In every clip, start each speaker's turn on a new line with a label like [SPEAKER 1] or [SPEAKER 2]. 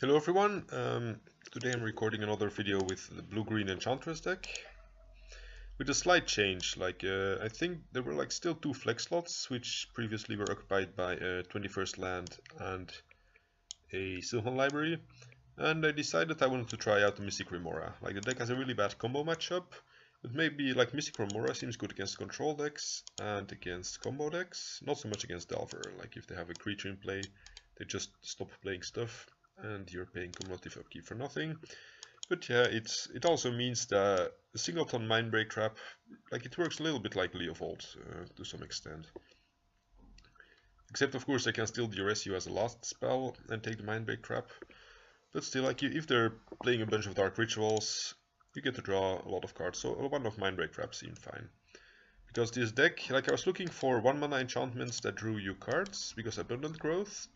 [SPEAKER 1] Hello everyone, today I'm recording another video with the blue-green Enchantress deck with a slight change. I think there were still two flex slots which previously were occupied by a 21st land and a Sylvan library, and I decided I wanted to try out the Mystic Remora. The deck has a really bad combo matchup, but maybe Mystic Remora seems good against control decks and against combo decks, not so much against Delver. If they have a creature in play, they just stop playing stuff and you're paying cumulative upkeep for nothing. But yeah, it also means that a singleton Mindbreak Trap, it works a little bit like Leovold to some extent. Except of course I can still duress you as a last spell and take the Mindbreak Trap. But still, if they're playing a bunch of Dark Rituals, you get to draw a lot of cards, so one of Mindbreak Traps seemed fine. Because this deck, I was looking for 1 mana enchantments that drew you cards, because Abundant Growth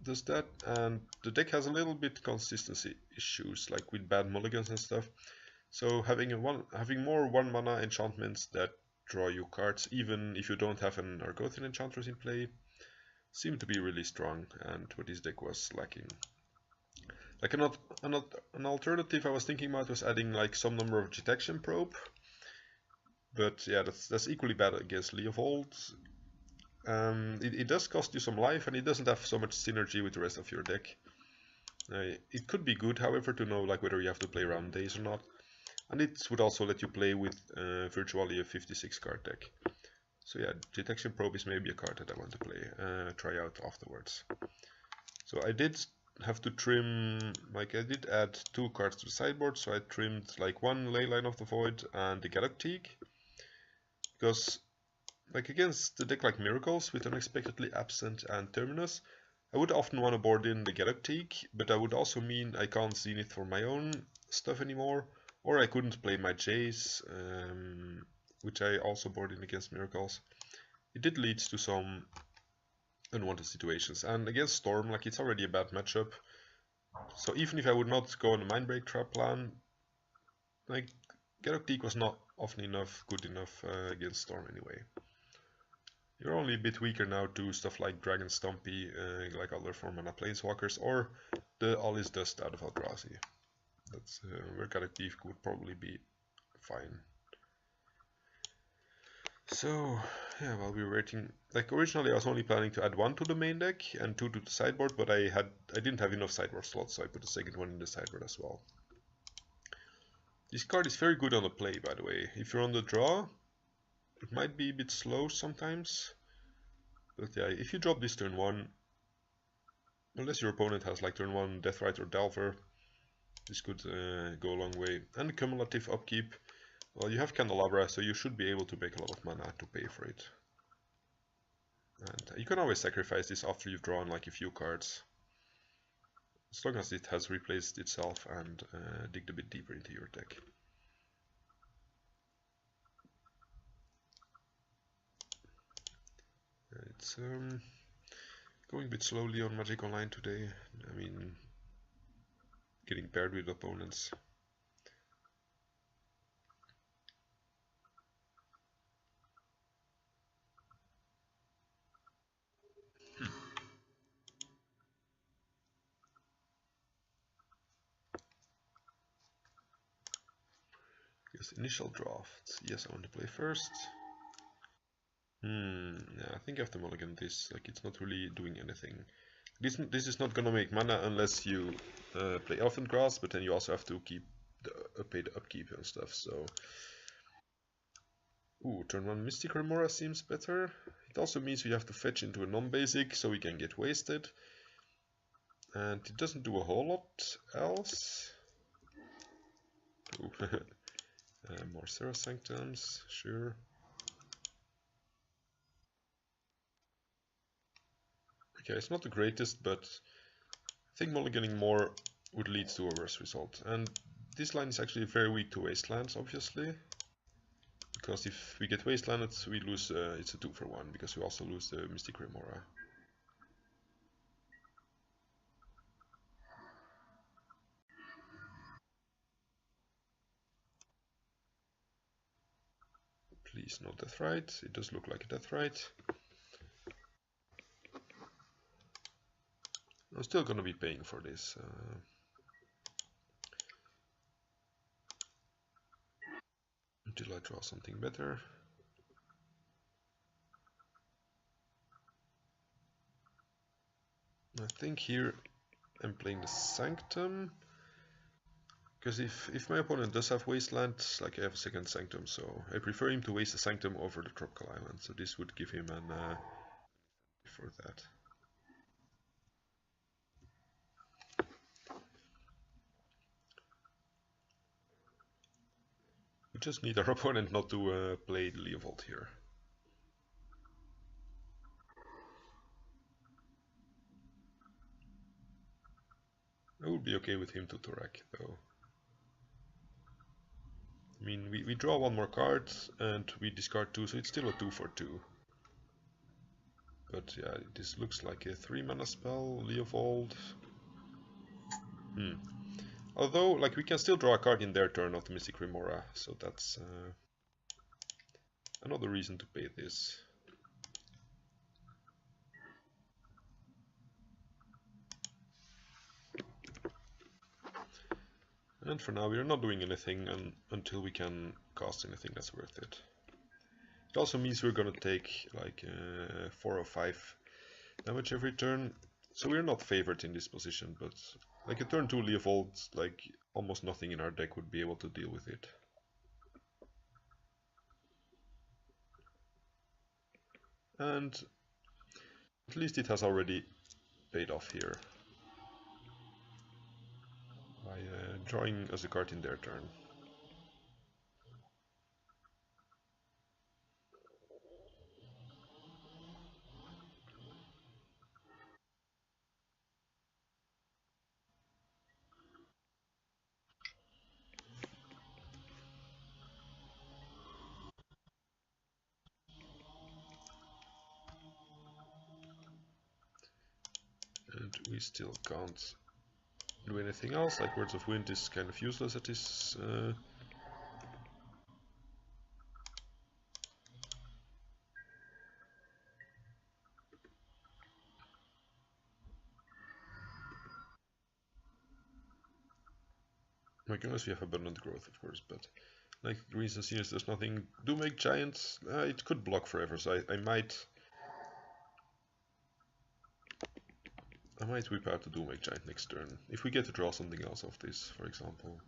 [SPEAKER 1] does that, and the deck has a little bit consistency issues, with bad mulligans and stuff. So having more 1 mana enchantments that draw you cards, even if you don't have an Argothian Enchantress in play, seemed to be really strong, and what this deck was lacking. An alternative I was thinking about was adding some number of Detection Probe, but yeah, that's equally bad against Leovold. It does cost you some life, and it doesn't have so much synergy with the rest of your deck. It could be good, however, to know whether you have to play around days or not, and it would also let you play with virtually a 56 card deck. So yeah, Detection Probe is maybe a card that I want to play, try out afterwards. So I did have to trim, I did add 2 cards to the sideboard, so I trimmed 1 Leyline of the Void and the Galactique, because against the deck like Miracles with Unexpectedly Absent and Terminus, I would often want to board in the Galactique, but that would also mean I can't Zenith for my own stuff anymore, or I couldn't play my Jace, which I also board in against Miracles. It did lead to some unwanted situations, and against Storm, it's already a bad matchup, so even if I would not go on a Mindbreak Trap plan, Galactique was not often good enough against Storm anyway. You're only a bit weaker now to stuff like Dragon Stompy, other 4-mana Planeswalkers, or the All Is Dust out of Eldrazi. That's where Galactique would probably be fine. So yeah, while we were waiting, originally I was only planning to add 1 to the main deck and 2 to the sideboard, but I didn't have enough sideboard slots, so I put a second one in the sideboard as well. This card is very good on the play, by the way. If you're on the draw, it might be a bit slow sometimes, but yeah, if you drop this turn 1, unless your opponent has turn 1 Deathrite or Delver, this could go a long way. And cumulative upkeep, well, you have Candelabra, so you should be able to make a lot of mana to pay for it. And you can always sacrifice this after you've drawn a few cards, as long as it has replaced itself and digged a bit deeper into your deck. It's going a bit slowly on Magic Online today. I mean, getting paired with opponents. Yes, initial draft. Yes, I want to play first. Yeah, I think I have to mulligan this. It's not really doing anything. This is not gonna make mana unless you play Elephant Grass, but then you also have to pay the upkeep and stuff. So, ooh, turn 1 Mystic Remora seems better. It also means we have to fetch into a non-basic, so we can get wasted. And it doesn't do a whole lot else. Ooh. More Serra Sanctums, sure. Okay, it's not the greatest, but I think mulliganing more would lead to a worse result. And this line is actually very weak to Wastelands, obviously. Because if we get Wastelanded, we lose, it's a 2-for-1, because we also lose the Mystic Remora. Please, not Deathrite. It does look like a Deathrite. I'm still gonna be paying for this. Until I draw something better. I think here I'm playing the Sanctum. Because if my opponent does have Wasteland, like I have a second Sanctum, so I prefer him to waste the Sanctum over the Tropical Island. So this would give him an for that. We just need our opponent not to play the Leovold here. I would be okay with him to Torak though. I mean, we draw one more card and we discard 2, so it's still a 2 for 2. But yeah, this looks like a 3 mana spell, Leovold. Although, like, we can still draw a card in their turn of the Mystic Remora, so that's another reason to pay this. And for now, we are not doing anything until we can cast anything that's worth it. It also means we're gonna take like 4 or 5 damage every turn, so we're not favored in this position, but like a turn 2 Leovold, like almost nothing in our deck would be able to deal with it. And at least it has already paid off here by drawing us a card in their turn. And we still can't do anything else, like Words of Wind is kind of useless at this. Like, unless we have Abundant Growth, of course, but like Greens and Seniors, there's nothing. Do make Giants, it could block forever, so I might whip out the Doom Make Giant next turn, if we get to draw something else off this, for example.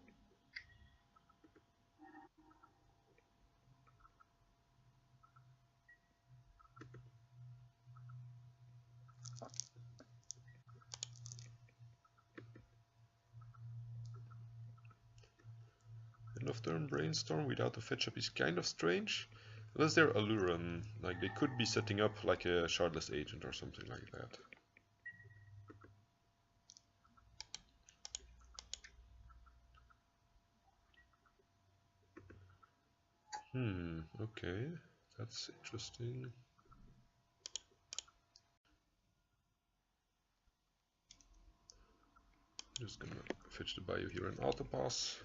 [SPEAKER 1] End of turn Brainstorm without a fetch up is kind of strange. Unless they're Aluran, like they could be setting up like a Shardless Agent or something like that. Okay, that's interesting. Just gonna fetch the Bayou here and auto pass.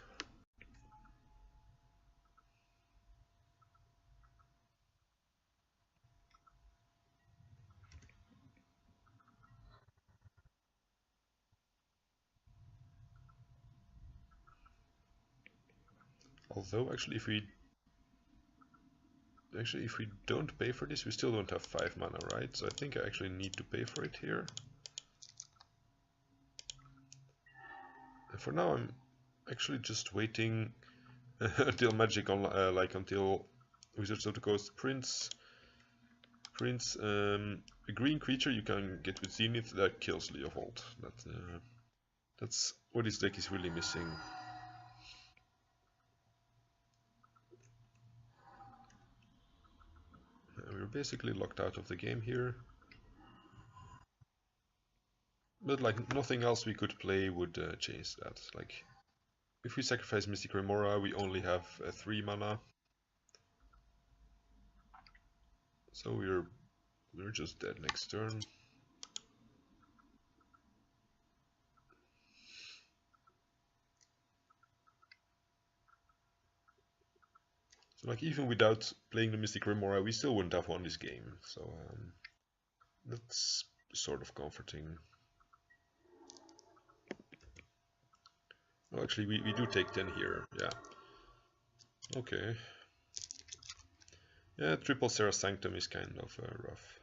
[SPEAKER 1] Although actually if we don't pay for this, we still don't have 5 mana, right? So I think I actually need to pay for it here. And for now I'm actually just waiting until Magic on until Wizards of the Coast prints a green creature you can get with Zenith that kills Leovold. That's what this deck is really missing. We're basically locked out of the game here. But like nothing else we could play would change that. Like if we sacrifice Mystic Remora, we only have 3 mana. So we're just dead next turn. So like even without playing the Mystic Remora, we still wouldn't have won this game. So that's sort of comforting. Oh, actually, we do take 10 here, yeah. Okay. Yeah, triple Serra Sanctum is kind of rough.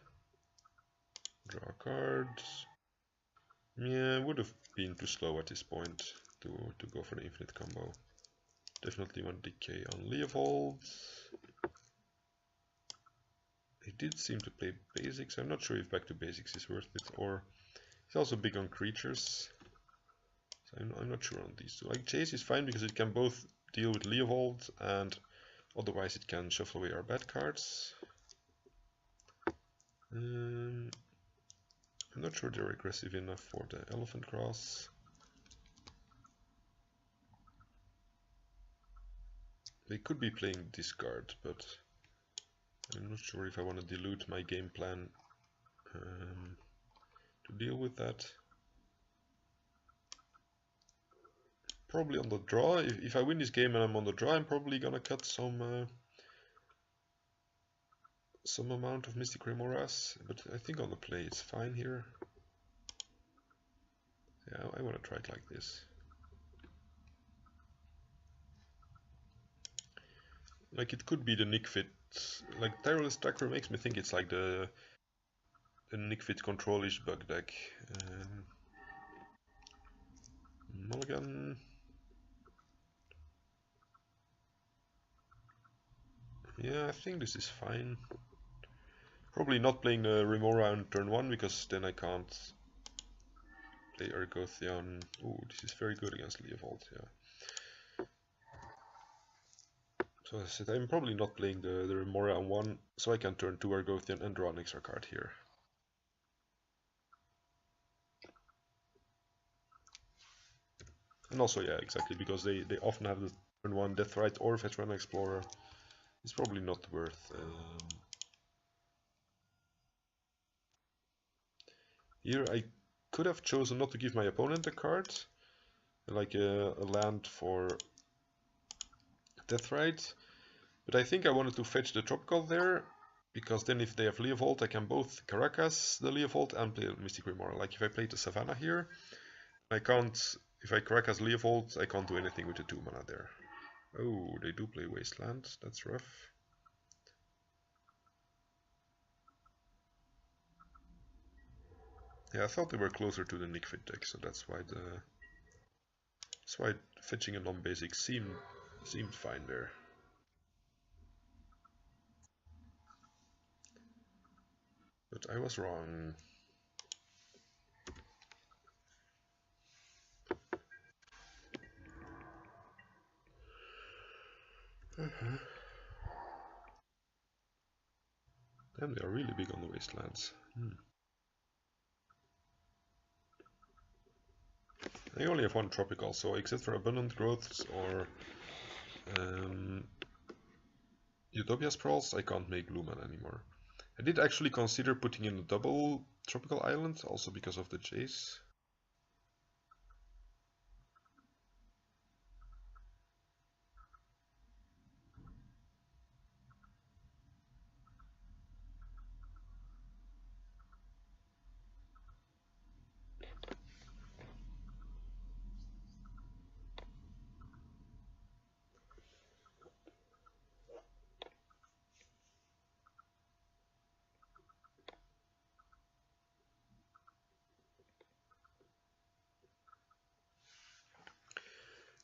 [SPEAKER 1] Draw cards. Yeah, would have been too slow at this point to go for the infinite combo. Definitely want decay on Leovold. He did seem to play basics. I'm not sure if back to basics is worth it, or he's also big on creatures. So I'm not sure on these two. Like Chase is fine because it can both deal with Leovold and otherwise it can shuffle away our bad cards. I'm not sure they're aggressive enough for the Elephant Cross. They could be playing discard, but I'm not sure if I want to dilute my game plan to deal with that. Probably on the draw. If I win this game and I'm on the draw, I'm probably gonna cut some amount of Mystic Remoras, but I think on the play it's fine here. Yeah, I want to try it like this. Like it could be the Nick Fit. Like Tireless Tracker makes me think it's like the Nick Fit control-ish bug deck. Mulligan. Yeah, I think this is fine. Probably not playing the Remora on turn 1 because then I can't play Ergothion. Ooh, this is very good against Leovold, yeah. So as I said, I'm probably not playing the Remora on 1, so I can turn 2 Ergothion and draw an extra card here. And also, yeah, exactly, because they often have the turn 1 Deathrite or Veteran Explorer. It's probably not worth. Here I could have chosen not to give my opponent a card, like a land for Deathrite, but I think I wanted to fetch the Tropical there, because then if they have Leovold, I can both Caracas the Leovold and play Mystic Remora. Like if I play the Savannah here, I can't, if I Caracas Leovold, I can't do anything with the 2 mana there. Oh, they do play Wasteland, that's rough. Yeah, I thought they were closer to the Nick Fit deck, so that's why fetching a non-basic seemed fine there. But I was wrong. Damn, they are really big on the Wastelands. I only have 1 Tropical, so except for Abundant Growths or Utopia Sprawls, I can't make Lumen anymore. I did actually consider putting in a double Tropical Island, also because of the chase.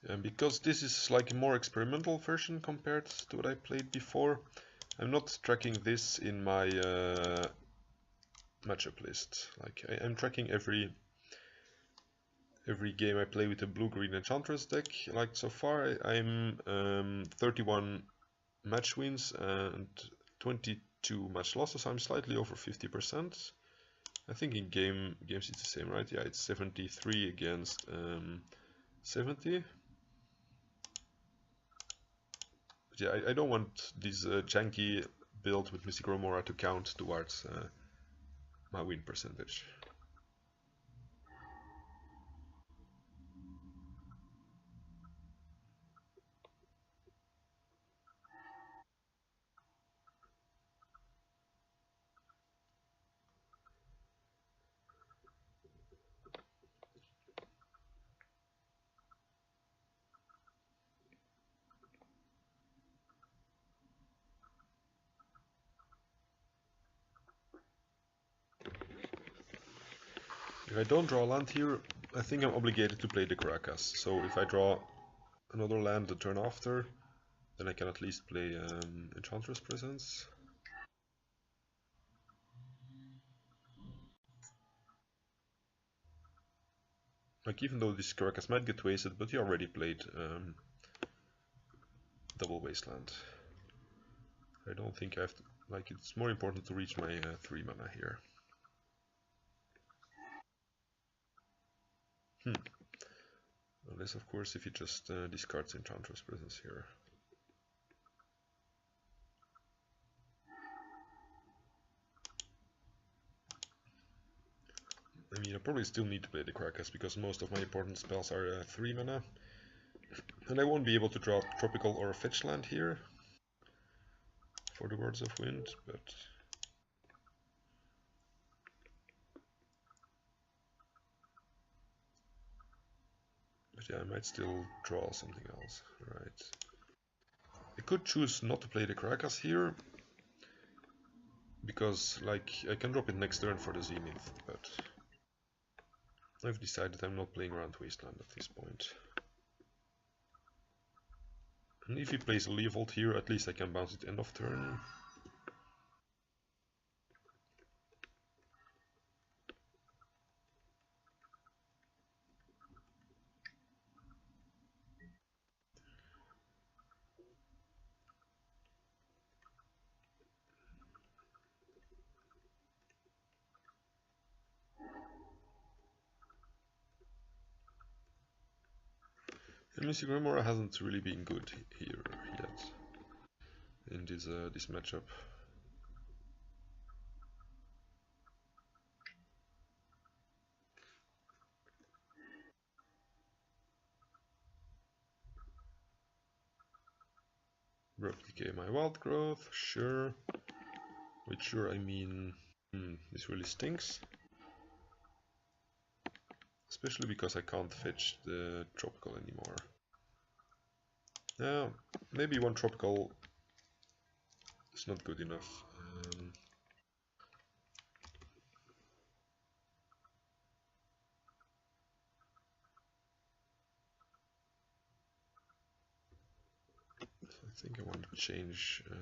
[SPEAKER 1] And because this is like a more experimental version compared to what I played before, I'm not tracking this in my matchup list. Like I'm tracking every game I play with the blue-green Enchantress deck. Like so far, I'm 31 match wins and 22 match losses. I'm slightly over 50%. I think in games it's the same, right? Yeah, it's 73 against 70. But yeah, I don't want this janky build with Mystic Remora to count towards my win percentage. If I don't draw land here, I think I'm obligated to play the Caracas. So if I draw another land the turn after, then I can at least play Enchantress Presence. Like, even though this Caracas might get wasted, but he already played double Wasteland. I don't think I have to, like, it's more important to reach my 3 mana here. Unless, of course, if he just discards Enchantress Presence here. I mean, I probably still need to play the Caracas because most of my important spells are 3 mana. And I won't be able to draw Tropical or Fetch land here for the Words of Wind, but yeah, I might still draw something else. Right. I could choose not to play the Caracas here, because, like, I can drop it next turn for the Zenith, but I've decided I'm not playing around Wasteland at this point. And if he plays a Leovold here, at least I can bounce it end of turn. And Mystic Remora hasn't really been good here yet in this matchup. Replicate my Wild Growth, sure. With sure I mean, this really stinks. Especially because I can't fetch the Tropical anymore. Yeah, maybe one Tropical is not good enough. So I think I want to change. I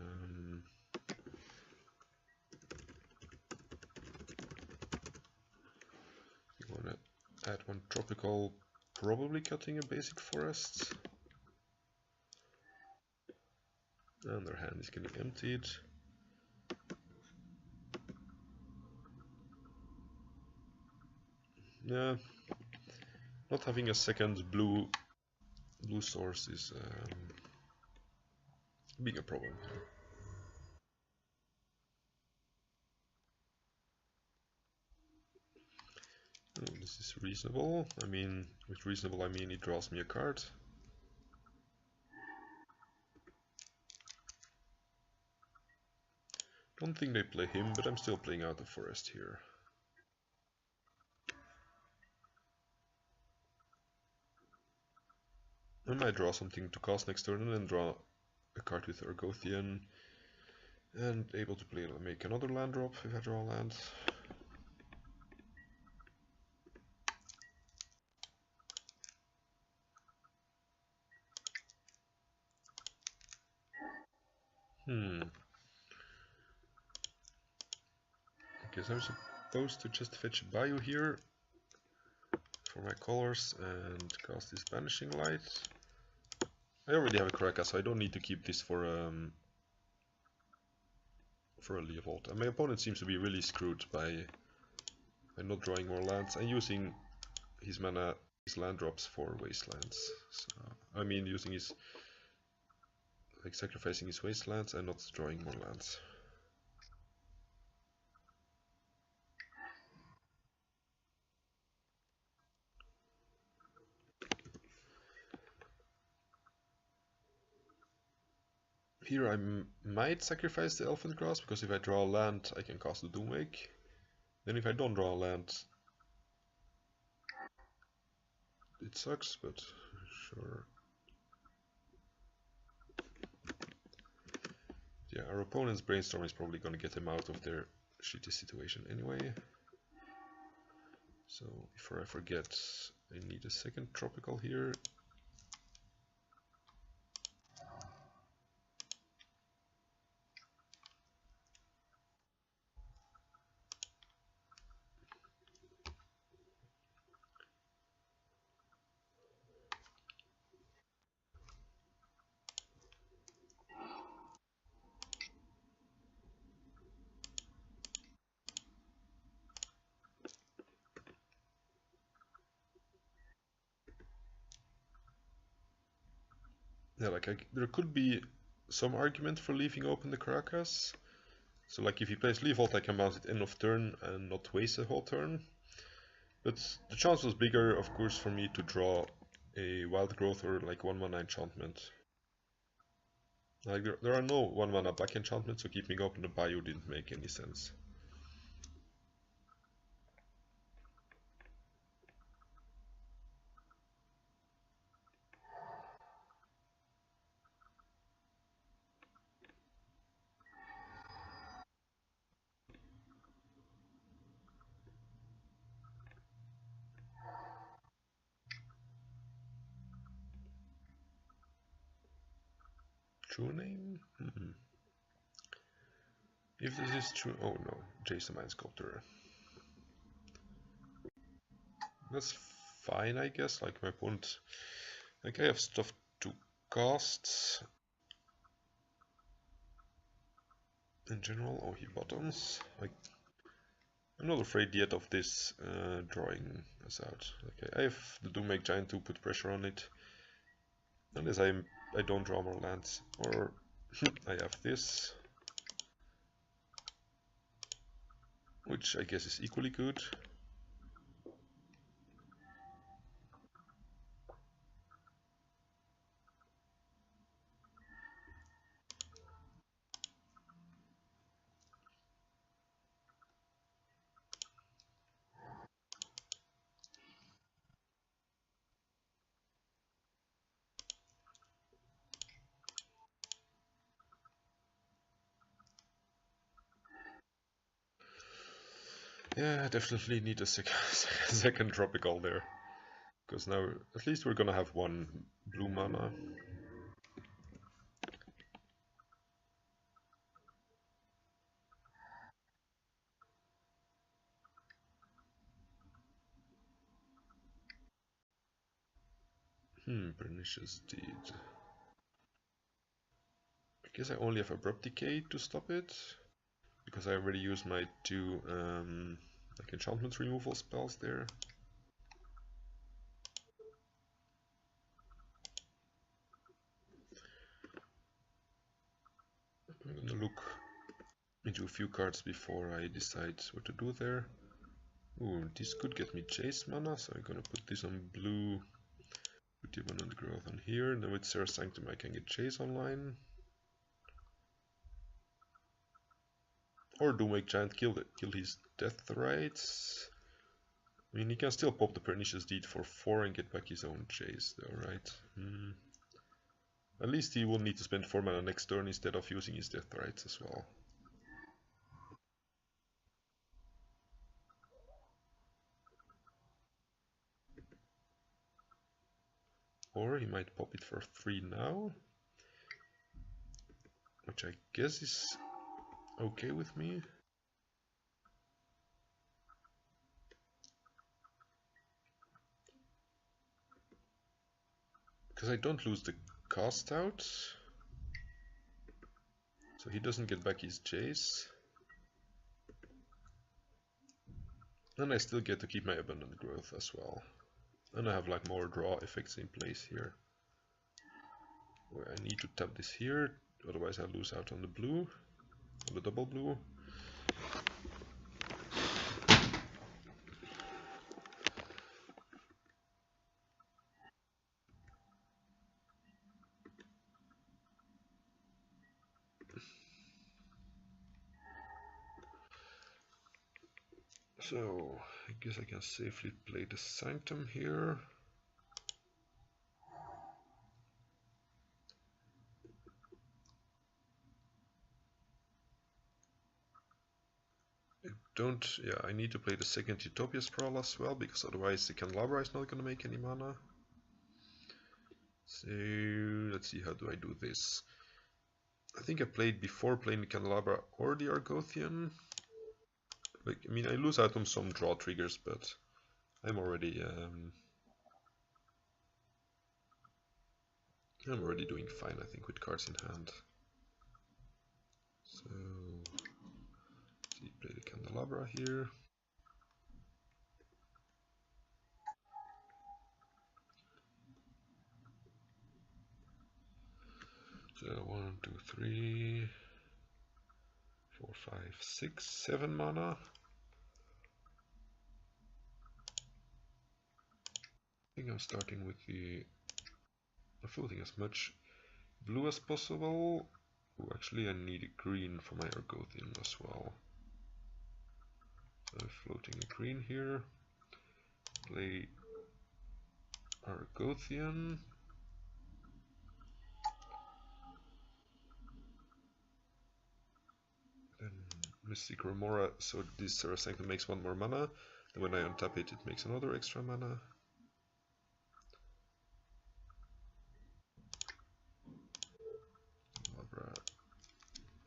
[SPEAKER 1] want to add one Tropical, probably cutting a basic forest. And their hand is getting emptied. Yeah, not having a second blue source is being a problem. Oh, this is reasonable. I mean, with reasonable I mean he draws me a card. Don't think they play him, but I'm still playing out the forest here. I might draw something to cast next turn and then draw a card with Argothian and able to make another land drop if I draw a land. I guess I'm supposed to just fetch a Bayou here for my colors and cast this Banishing Light. I already have a Caracas, so I don't need to keep this for a Leovold. And my opponent seems to be really screwed by not drawing more lands and using his mana, his land drops for wastelands. So, I mean, using his, like, sacrificing his wastelands and not drawing more lands. Here I might sacrifice the Elephant Grass, because if I draw a land I can cast the Doomwake. Then if I don't draw a land, it sucks, but sure. Yeah, our opponent's Brainstorm is probably gonna get them out of their shitty situation anyway. So before I forget, I need a second tropical here. Yeah, like there could be some argument for leaving open the Caracas. So like if he plays Leovold, I can bounce it end of turn and not waste a whole turn. But the chance was bigger, of course, for me to draw a Wild Growth or like 1-mana enchantment. Like there are no 1-mana black enchantments, so keeping open the Bayou didn't make any sense. True name? If this is true, oh no, Jason Mind Sculptor. That's fine, I guess. Like my opponent, like I have stuff to cast. In general, oh he bottoms. Like I'm not afraid yet of this drawing us out. Okay, I have the Doom Make Giant to put pressure on it. Unless I don't draw more lands, or I have this, which I guess is equally good. Yeah, definitely need a second tropical there. Because now at least we're gonna have one blue mana. Pernicious Deed. I guess I only have Abrupt Decay to stop it. Because I already used my two like enchantment removal spells there. I'm gonna look into a few cards before I decide what to do there. Ooh, this could get me Chase mana, so I'm gonna put this on blue, put the Abundant Growth on here, and then with Serra Sanctum I can get Chase online. Or do make Giant kill his Death Rights. I mean, he can still pop the Pernicious Deed for 4 and get back his own Chase though, right? At least he will need to spend 4 mana next turn instead of using his Death Rights as well. Or he might pop it for 3 now, which I guess is okay with me. Because I don't lose the cast out, so he doesn't get back his Chase. And I still get to keep my Abundant Growth as well. And I have like more draw effects in place here. Where I need to tap this here, otherwise I lose out on the blue, on the double blue. So I guess I can safely play the Sanctum here. don't... Yeah, I need to play the second Utopia Sprawl as well, because otherwise the Candelabra is not gonna make any mana. So, let's see, how do I do this? I think I played before playing the Candelabra or the Argothian. Like, I mean, I lose out on some draw triggers, but I'm already doing fine, I think, with cards in hand. So, play the Candelabra here. So 1, 2, 3, 4, 5, 6, 7 mana. I think I'm starting with the floating as much blue as possible. Oh, actually I need a green for my Argothian as well. So I'm floating a green here. Play Argothian. Then Mystic Remora, so this Sanctum makes 1 more mana. Then when I untap it, it makes another extra mana.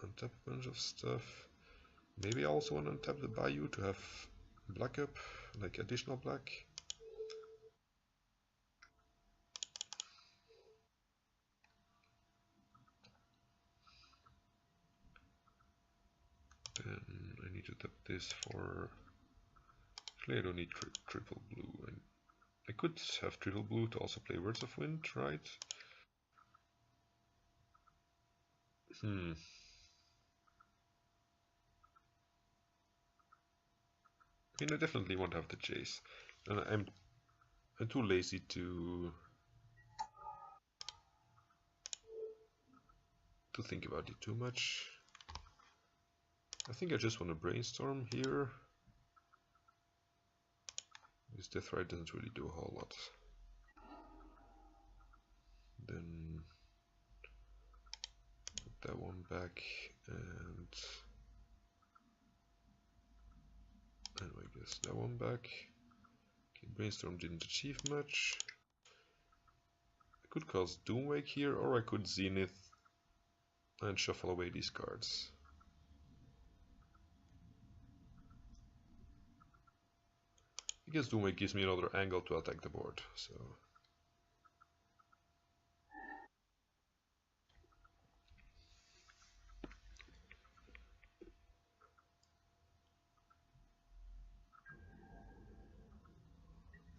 [SPEAKER 1] Untap a bunch of stuff. Maybe I also want to untap the Bayou to have black up, like additional black. Then I need to tap this for... Actually I don't need triple blue. I could have triple blue to also play Words of Wind, right? I mean, I definitely want to have the chase. And I'm too lazy to think about it too much. I think I just want to brainstorm here. This Death Ride doesn't really do a whole lot. Then put that one back, and I guess that one back. Okay, Brainstorm didn't achieve much. I could cast Doomwake here, or I could Zenith and shuffle away these cards. I guess Doomwake gives me another angle to attack the board, so...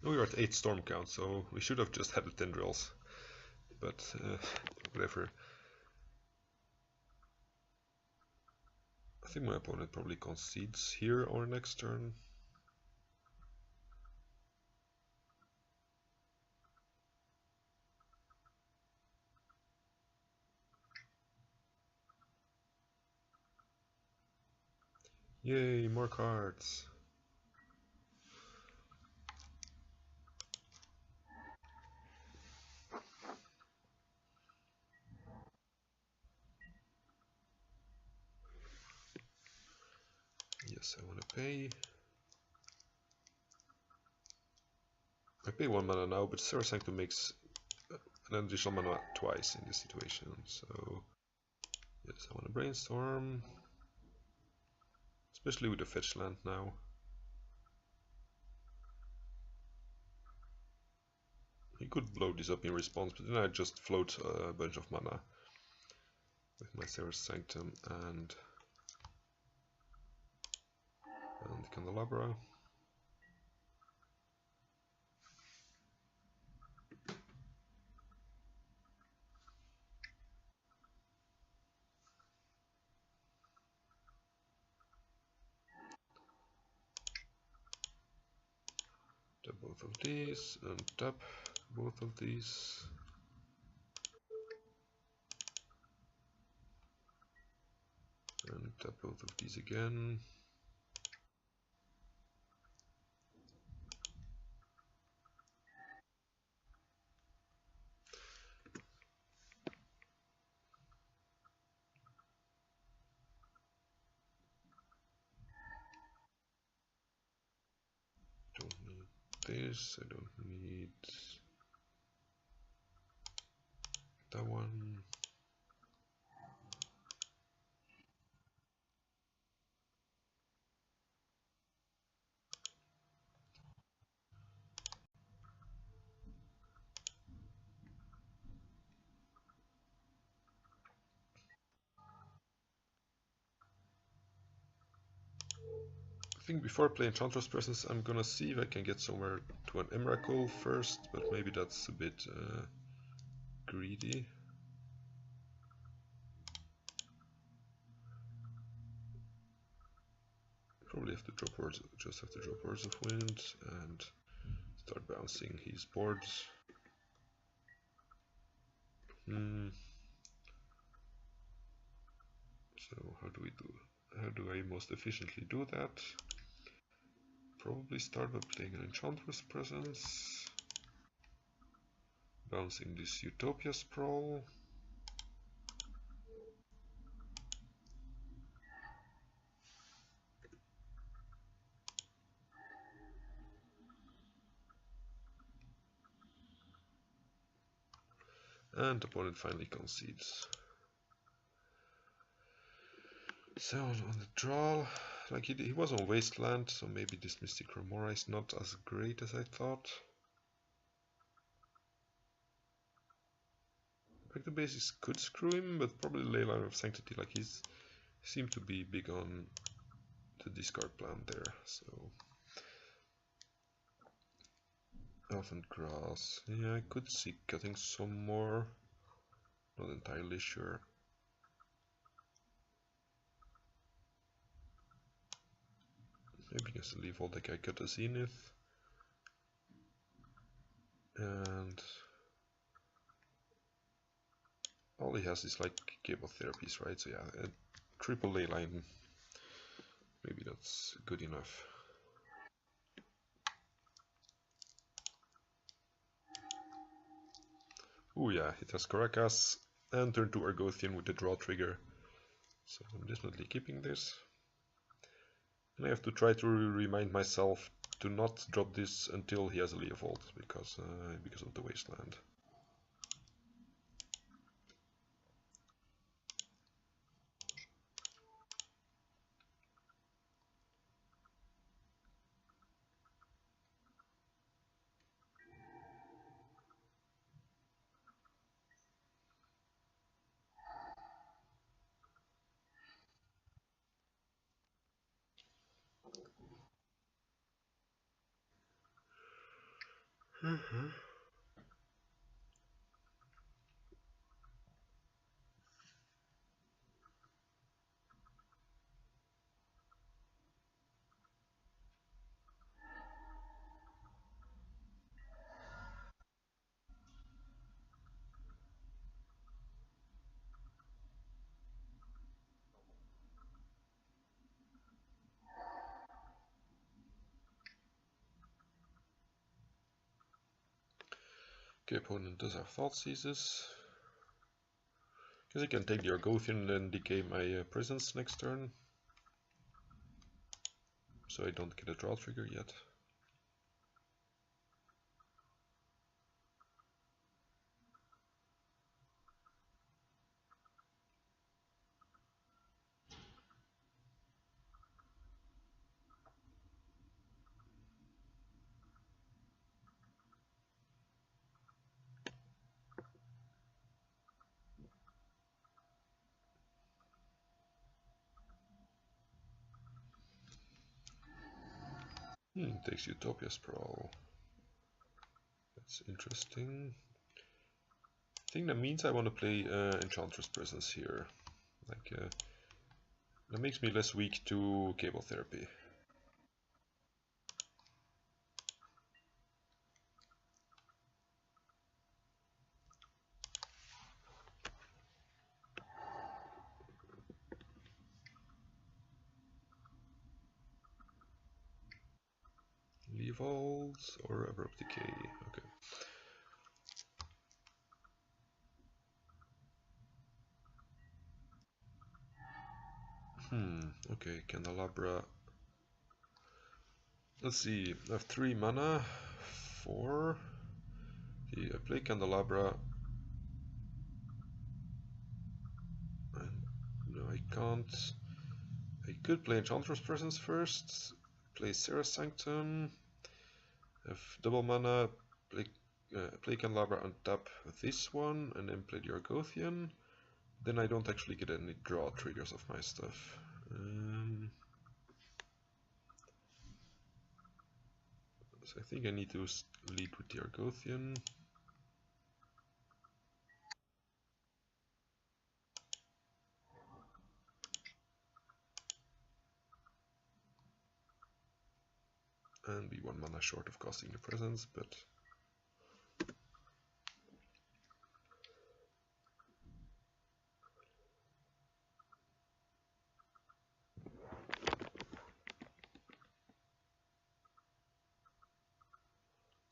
[SPEAKER 1] We are at 8 storm count, so we should have just had the tendrils. But whatever. I think my opponent probably concedes here or next turn. Yay, more cards. Yes, I want to pay. I pay 1 mana now, but Serra Sanctum makes an additional mana twice in this situation, so yes, I want to brainstorm. Especially with the fetch land now. He could blow this up in response, but then I just float a bunch of mana with my Serra Sanctum and Candelabra. Tap both of these and tap both of these. And tap both of these again. this. I don't need that one. I think before I play Enchantress Presence, I'm gonna see if I can get somewhere to an Emrakul first, but maybe that's a bit greedy. Probably have to drop words, just have to drop Words of Wind and start bouncing his boards. So how do I most efficiently do that? Probably start by playing an Enchantress Presence, bouncing this Utopia Sprawl, and opponent finally concedes. So on the draw, like he was on Wasteland, so maybe this Mystic Remora is not as great as I thought. Like the basics could screw him, but probably Leyline of Sanctity, like he seemed to be big on the discard plan there, so... Elven Grass, yeah, I could see cutting some more, not entirely sure. Maybe against the Leaf All deck I cut a Zenith, and all he has is like cable therapies, right? So yeah, a triple ley line, maybe that's good enough. Oh yeah, it has Caracas, and turn 2 Argothian with the draw trigger. So I'm definitely keeping this. And I have to try to remind myself to not drop this until he has a Leovold, because of the Wasteland. Okay, opponent does have Thought Seizes. Guess I can take the Argothian and then decay my Presence next turn. So I don't get a draw trigger yet. Takes Utopia Sprawl. That's interesting. I think that means I want to play Enchantress Presence here. Like, that makes me less weak to Cable Therapy. Levolds or Abrupt Decay. Okay. Okay, Candelabra. Let's see, I have 3 mana, 4. Okay, I play Candelabra. And no, I can't. I could play Enchantress Presence first. Play Serra Sanctum. Have double mana. Play Candelabra, untap this one, and then play the Argothian. Then I don't actually get any draw triggers of my stuff. So I think I need to lead with the Argothian. And be 1 mana short of casting the Presence, but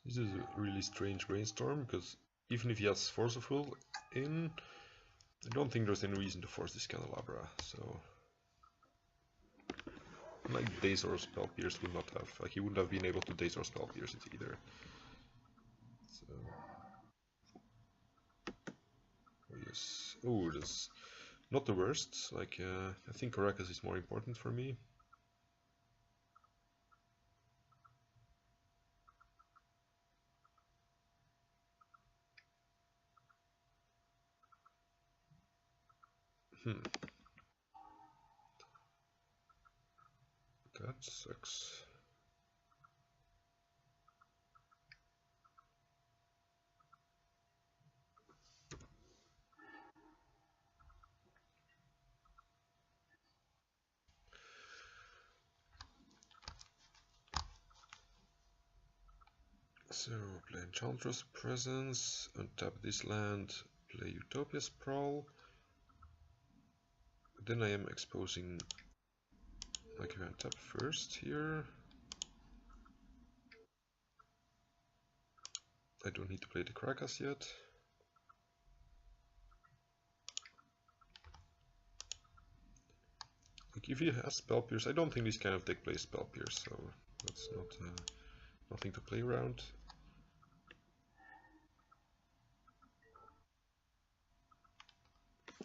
[SPEAKER 1] this is a really strange brainstorm, because even if he has Force of Will in, I don't think there's any reason to force this Candelabra, so... Like Daze or Spell Pierce would not have, like he wouldn't have been able to Daze or Spell Pierce it either. So... Oh yes, oh that's not the worst, like I think Caracas is more important for me. That sucks. So, play Enchantress Presence, untap this land, play Utopia Sprawl. Then I am exposing, like I untap first here. I don't need to play the Caracas yet. Like if he has Spell Pierce, I don't think this kind of deck plays Spell Pierce, so that's not nothing to play around.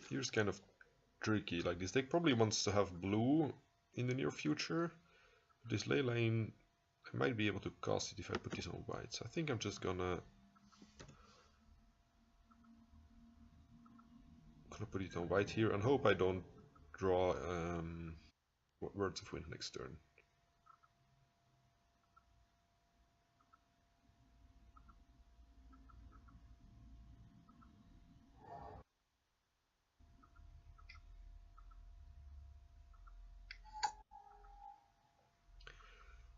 [SPEAKER 1] Here's kind of tricky, like this deck probably wants to have blue in the near future. This Leyline, I might be able to cast it if I put this on white, so I think I'm just gonna put it on white here and hope I don't draw Words of Wind next turn.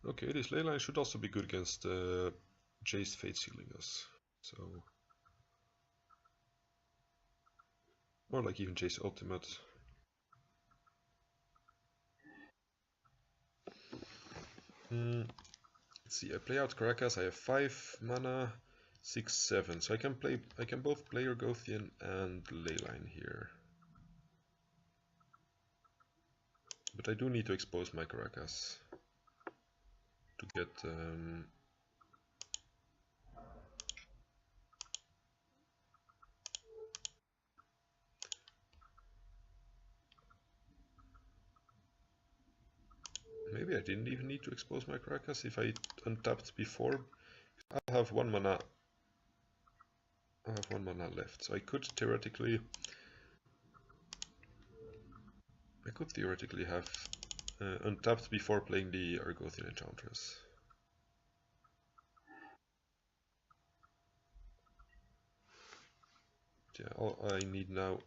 [SPEAKER 1] Okay, this Leyline should also be good against Jace Fate Sealing us. So, or like even Jace Ultimate. Let's see, I play out Caracas, I have 5 mana, 6, 7. So I can both play Argothian and Leyline here. But I do need to expose my Caracas to get maybe I didn't even need to expose my Caracas if I untapped before. I have 1 mana. I have 1 mana left, so I could theoretically have untapped before playing the Argothian Enchantress. Yeah, all I need now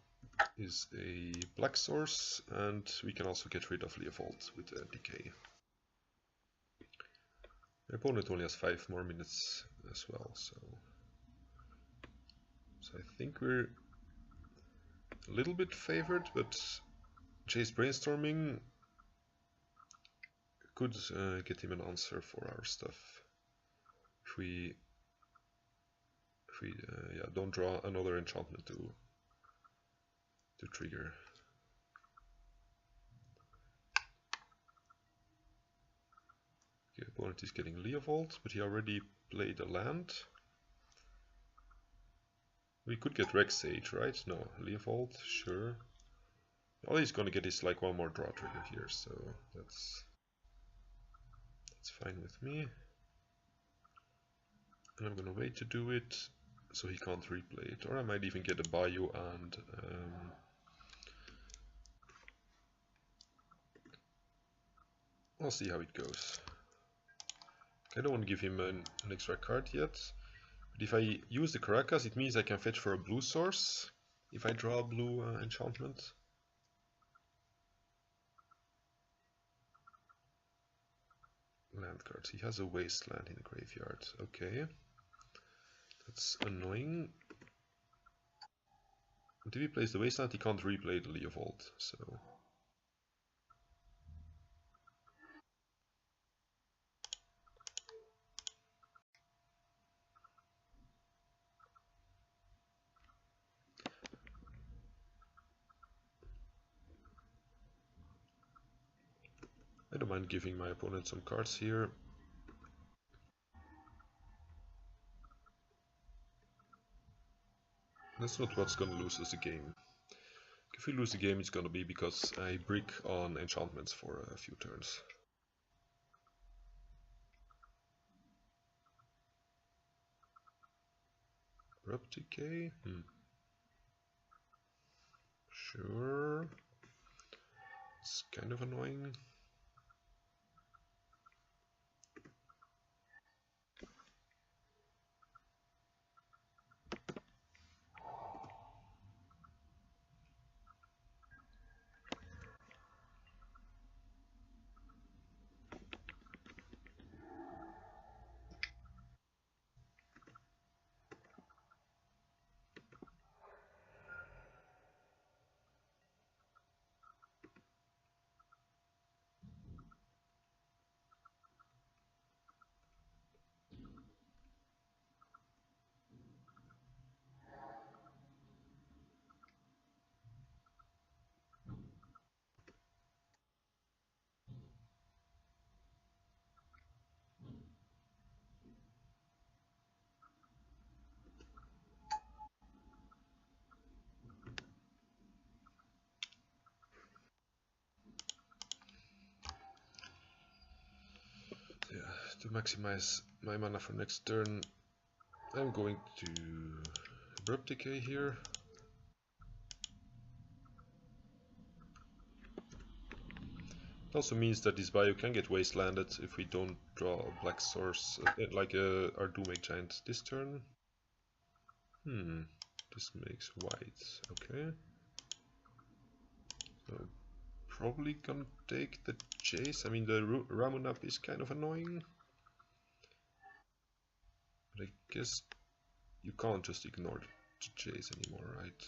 [SPEAKER 1] is a black source, and we can also get rid of Leovold with decay. My opponent only has 5 more minutes as well, so I think we're a little bit favored, but Jace Brainstorming could get him an answer for our stuff if we yeah, don't draw another enchantment to trigger. Okay, opponent is getting Leovold, but he already play the land. We could get Rex Sage, right? No, Leovold, sure. All he's gonna get is like one more draw trigger here, so that's fine with me. And I'm gonna wait to do it so he can't replay it, or I might even get a Bayou and I'll see how it goes. I don't want to give him an extra card yet, but if I use the Caracas, it means I can fetch for a blue source if I draw a blue enchantment. Land cards. He has a wasteland in the graveyard. Okay. That's annoying. Until he plays the wasteland, he can't replay the Leovold, so... I don't mind giving my opponent some cards here. That's not what's gonna lose us the game. If we lose the game, it's gonna be because I brick on enchantments for a few turns. Abrupt Decay? Sure. It's kind of annoying. To maximize my mana for next turn, I'm going to Abrupt Decay here. It also means that this Bayou can get wastelanded if we don't draw a black source, like our Doomake Giant this turn. This makes white, okay. So probably gonna take the chase. I mean, the Ramunap is kind of annoying. But I guess you can't just ignore the chase anymore, right?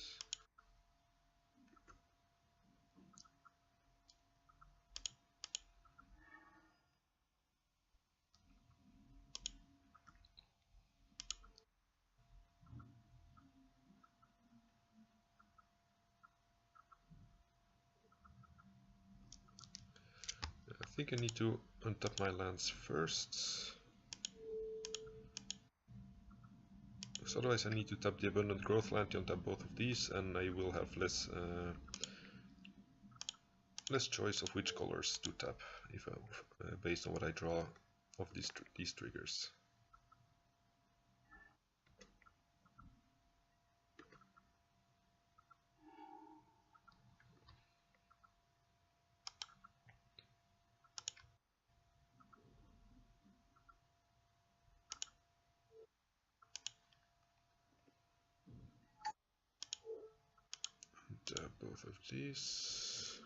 [SPEAKER 1] I think I need to untap my lands first. Because otherwise I need to tap the Abundant Growth land to untap both of these, and I will have less choice of which colors to tap if based on what I draw of these triggers. Both of these.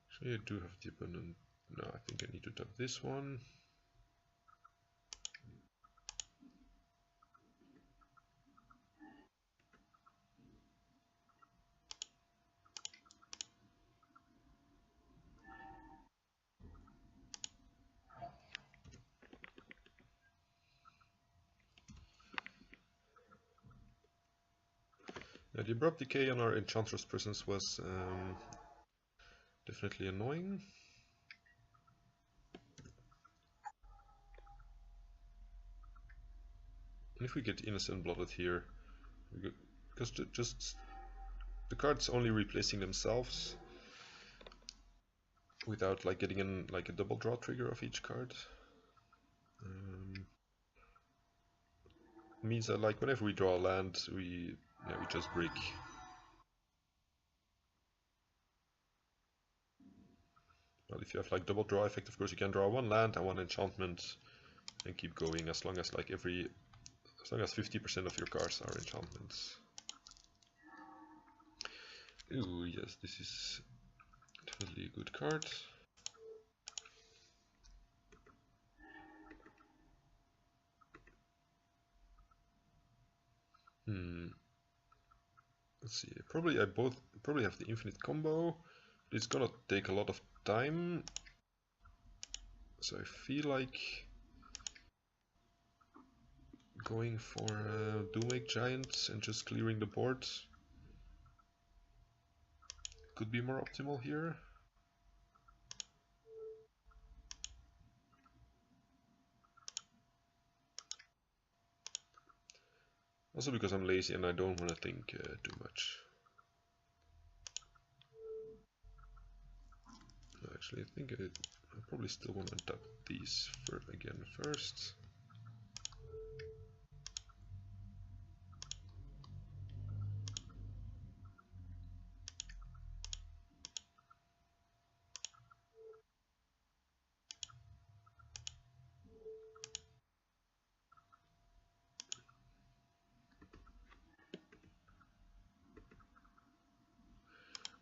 [SPEAKER 1] Actually, I do have the abundant. No, I think I need to tap this one. Yeah, the abrupt decay on our Enchantress presence was definitely annoying. And if we get Innocent Blooded here, because just the cards only replacing themselves without like getting in like a double draw trigger of each card means that like whenever we draw a land, we just break. Well, if you have like double draw effect, of course you can draw one land and one enchantment and keep going as long as like as long as 50% of your cards are enchantments. Ooh, yes, this is definitely a good card. Let's see. Probably have the infinite combo. It's gonna take a lot of time, so I feel like going for Doomwake Giant and just clearing the board could be more optimal here. Also because I'm lazy and I don't want to think too much. Actually, I think I probably still want to untap these again first.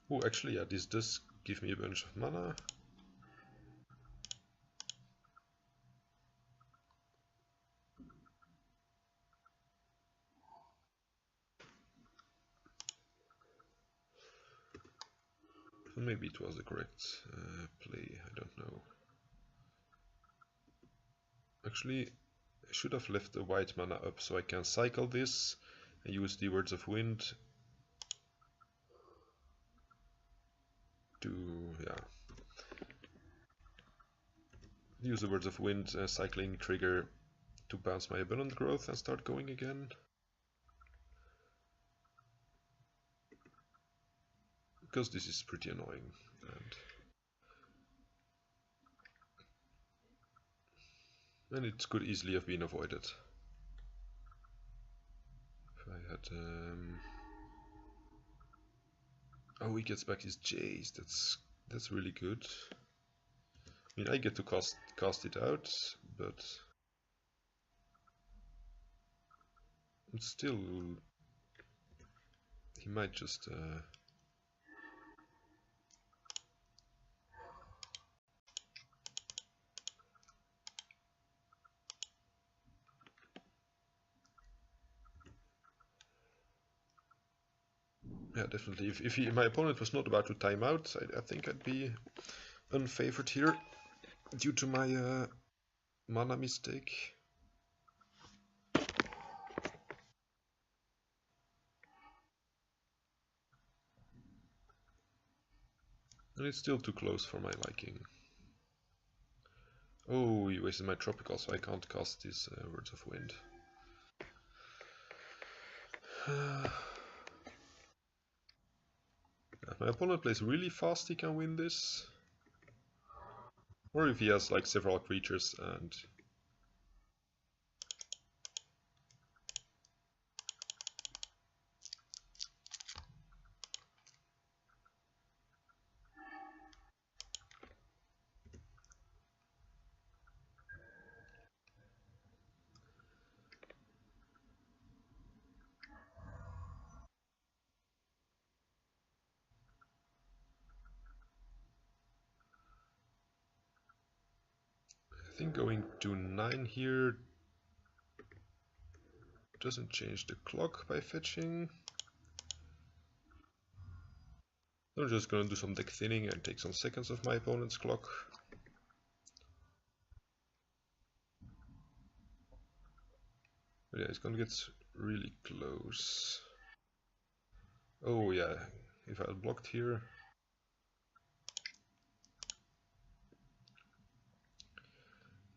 [SPEAKER 1] Oh, actually, yeah, this does give me a bunch of mana. Maybe it was the correct play, I don't know. Actually, I should have left the white mana up so I can cycle this and use the Words of Wind to, use the Words of Wind cycling trigger to bounce my Abundant Growth and start going again. Because this is pretty annoying. And it could easily have been avoided. If I had... Oh, he gets back his Jace. That's really good. I mean, I get to cast it out, but still, he might just. Yeah, definitely. If my opponent was not about to time out, I think I'd be unfavored here due to my mana mistake. And it's still too close for my liking. Oh, he wasted my tropical, so I can't cast these Words of Wind. If my opponent plays really fast, he can win this. Or if he has like several creatures and... I think going to 9 here doesn't change the clock by fetching. I'm just gonna do some deck thinning and take some seconds of my opponent's clock. But yeah, it's gonna get really close. Oh yeah, if I had blocked here.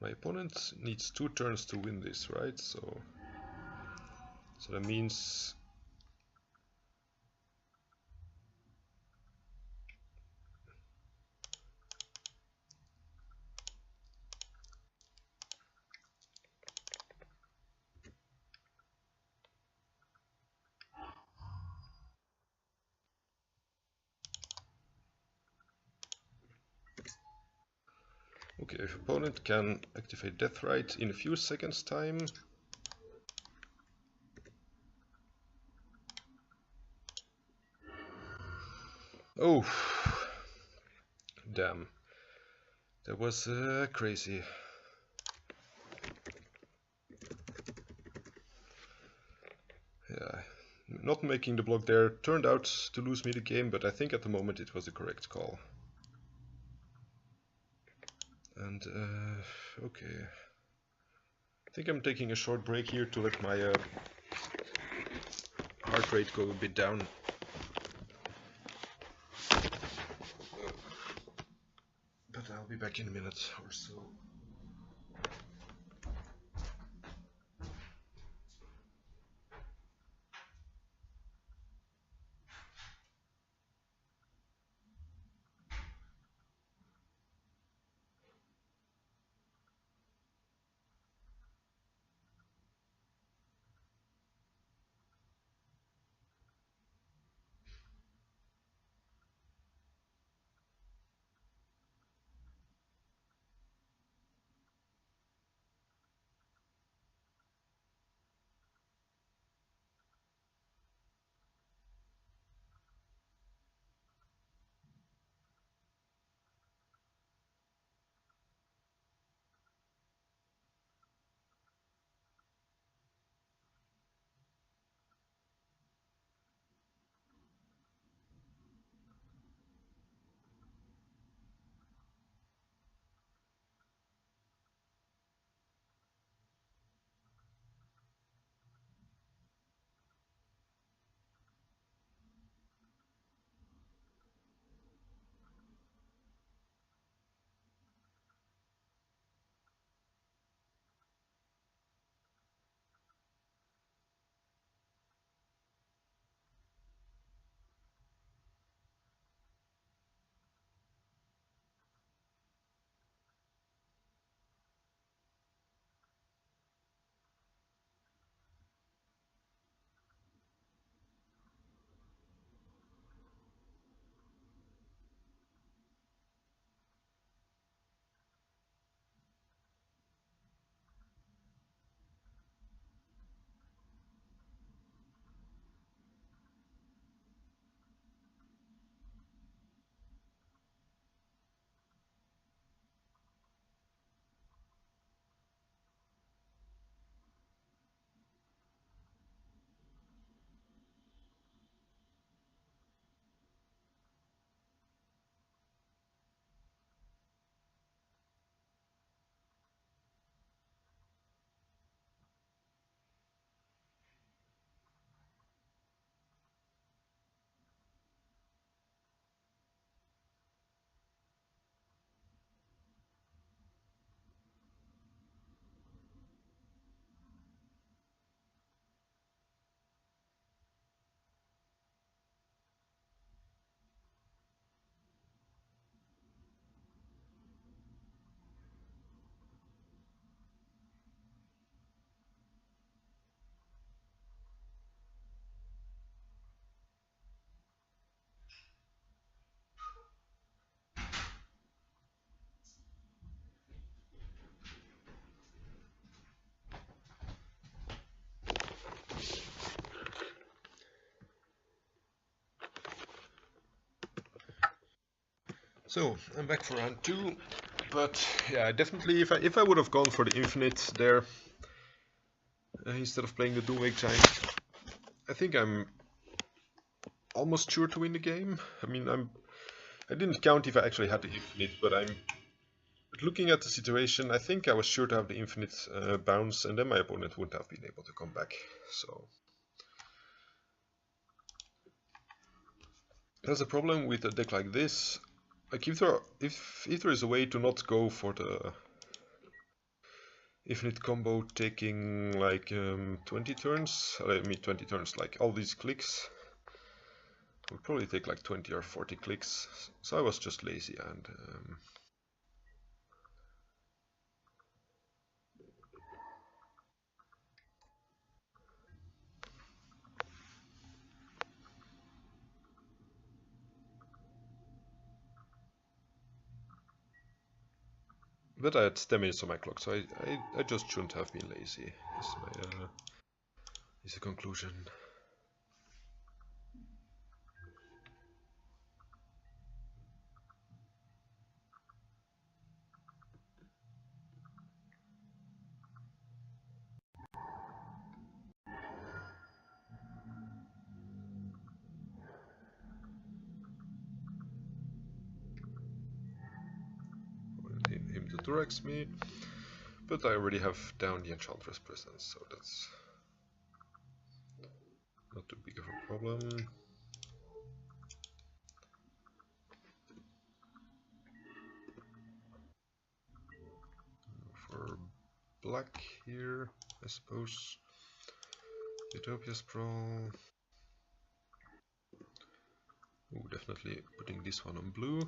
[SPEAKER 1] My opponent needs 2 turns to win this, right? So that means okay, if opponent can activate Death Right in a few seconds time. Oh, damn. That was crazy. Yeah, not making the block there turned out to lose me the game, but I think at the moment it was the correct call. And okay, I think I'm taking a short break here to let my heart rate go a bit down. But I'll be back in a minute or so. So I'm back for round 2, but yeah, definitely if I would have gone for the infinite there instead of playing the Doomwake Giant, I think I'm almost sure to win the game. I mean, I didn't count if I actually had the infinite, but looking at the situation, I think I was sure to have the infinite bounce, and then my opponent wouldn't have been able to come back. So There's a problem with a deck like this. Like if there is a way to not go for the infinite combo taking like 20 turns, I mean 20 turns, like all these clicks, would probably take like 20 or 40 clicks. So I was just lazy and but I had 10 minutes on my clock, so I just shouldn't have been lazy. Is a conclusion. Him to Durex me, but I already have down the Enchantress presence, so that's not too big of a problem. For black here, I suppose. Utopia Sprawl. Ooh, definitely putting this one on blue.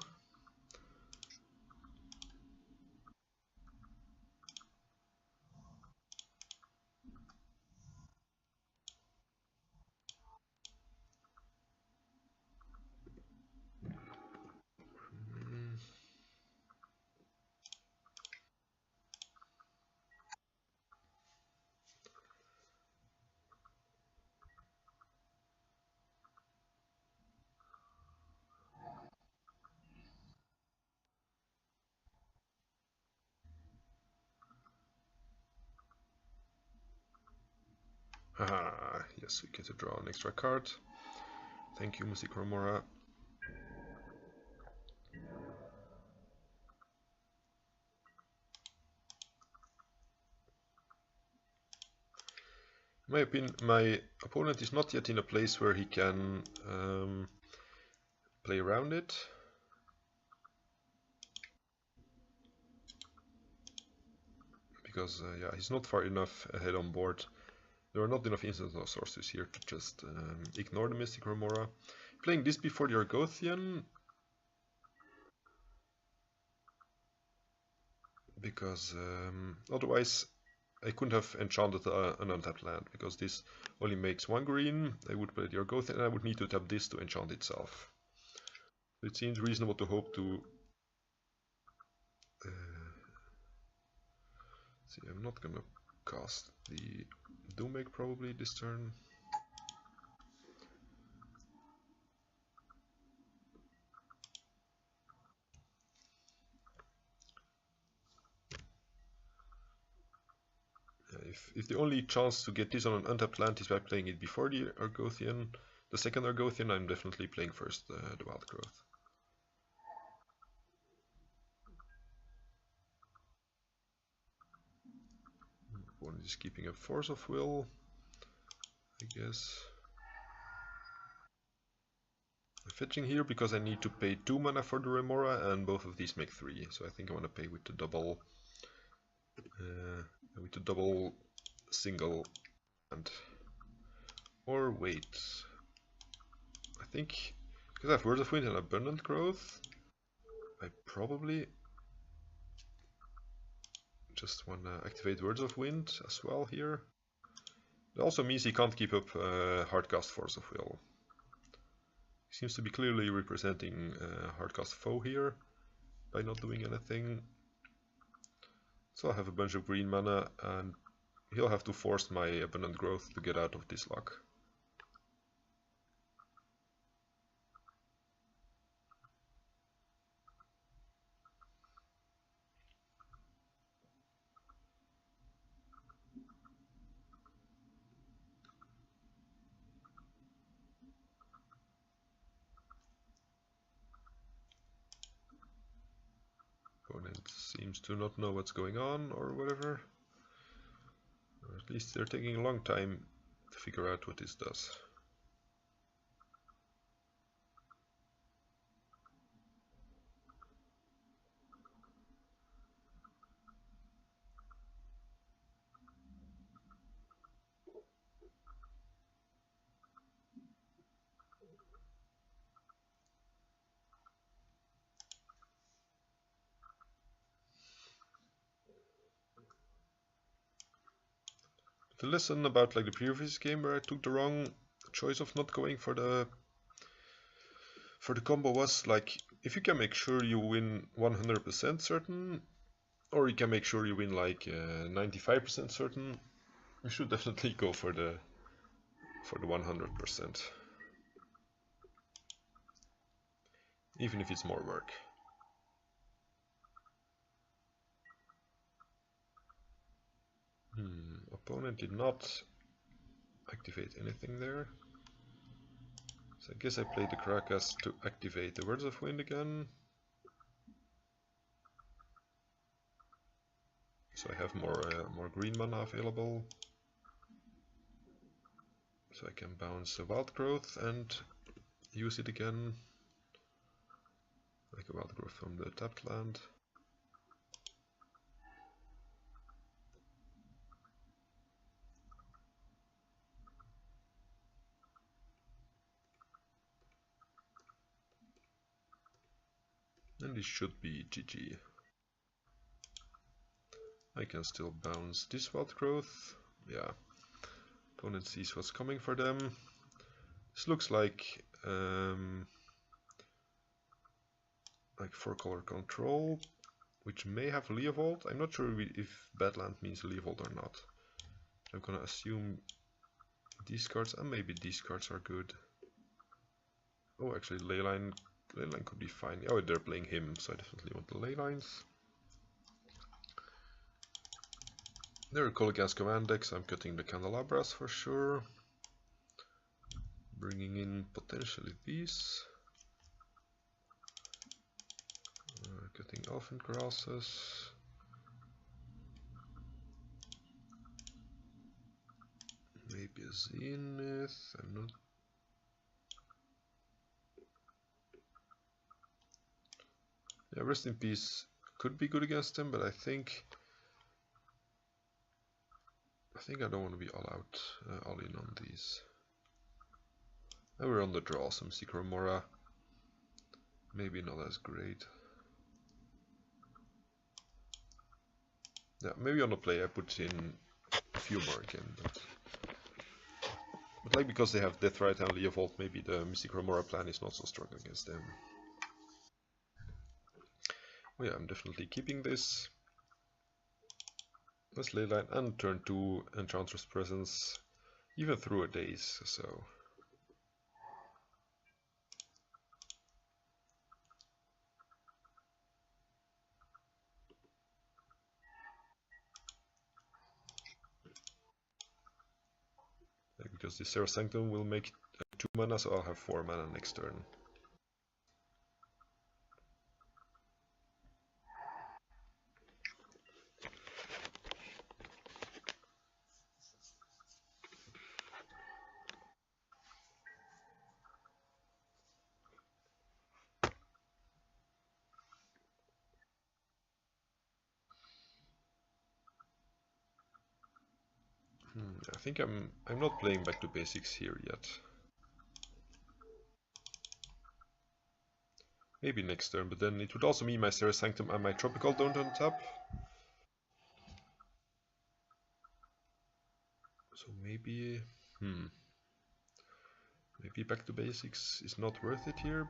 [SPEAKER 1] Haha, yes, we get to draw an extra card. Thank you, Music Remora. In my opinion, my opponent is not yet in a place where he can play around it. Because yeah, he's not far enough ahead on board. There are not enough instant sources here to just ignore the Mystic Remora. Playing this before the Argothian, because otherwise I couldn't have enchanted an untapped land, because this only makes one green. I would play the Argothian and I would need to tap this to enchant itself. It seems reasonable to hope to... see, I'm not gonna cast the Doomake probably this turn. If the only chance to get this on an untapped land is by playing it before the Argothian, the second Argothian, I'm definitely playing first the Wild Growth. One is keeping a Force of Will, I guess. I'm fetching here because I need to pay 2 mana for the Remora, and both of these make 3, so I think I want to pay with the double single and... or wait, I think because I have Words of Wind and Abundant Growth, I probably just want to activate Words of Wind as well here. It also means he can't keep up Hardcast Force of Will. He seems to be clearly representing Hardcast Foe here by not doing anything. So I have a bunch of green mana and he'll have to force my Abundant Growth to get out of this lock. Opponent seems to not know what's going on or whatever. Or at least they're taking a long time to figure out what this does. the lesson about like the previous game where I took the wrong choice of not going for the combo was like, if you can make sure you win 100% certain, or you can make sure you win like 95% certain, you should definitely go for the 100%, even if it's more work. Opponent did not activate anything there. So I guess I played the Caracas to activate the Words of Wind again. So I have more green mana available. So I can bounce a Wild Growth and use it again. Like a Wild Growth from the tapped land. And this should be GG. I can still bounce this Wild Growth. Yeah. Opponent sees what's coming for them. This looks like 4-color control, which may have Leovold. I'm not sure if Badland means Leovold or not. I'm gonna assume these cards, and maybe these cards are good. Oh, actually Leyline could be fine. Oh, they're playing him, so I definitely want the Leylines. They're a Coligas command deck, so I'm cutting the Candelabras for sure. Bringing in potentially these. Cutting Elfin Grasses. Maybe a Zenith. I'm not. Yeah, Rest in Peace could be good against them, but I think I don't want to be all in on these. And we're on the draw, some Sychromora. Maybe not as great. Yeah, maybe on the play I put in a few more again, but like because they have Deathrite and Leovold, maybe the Mystic Remora plan is not so strong against them. Oh yeah, I'm definitely keeping this. Let's Leyline and turn 2 Enchantress Presence, even through a daze, so... Because the Serra Sanctum will make 2 mana, so I'll have 4 mana next turn. I think I'm not playing back to basics here yet. Maybe next turn, but then it would also mean my Serra Sanctum and my Tropical don't untap. So maybe... maybe back to basics is not worth it here.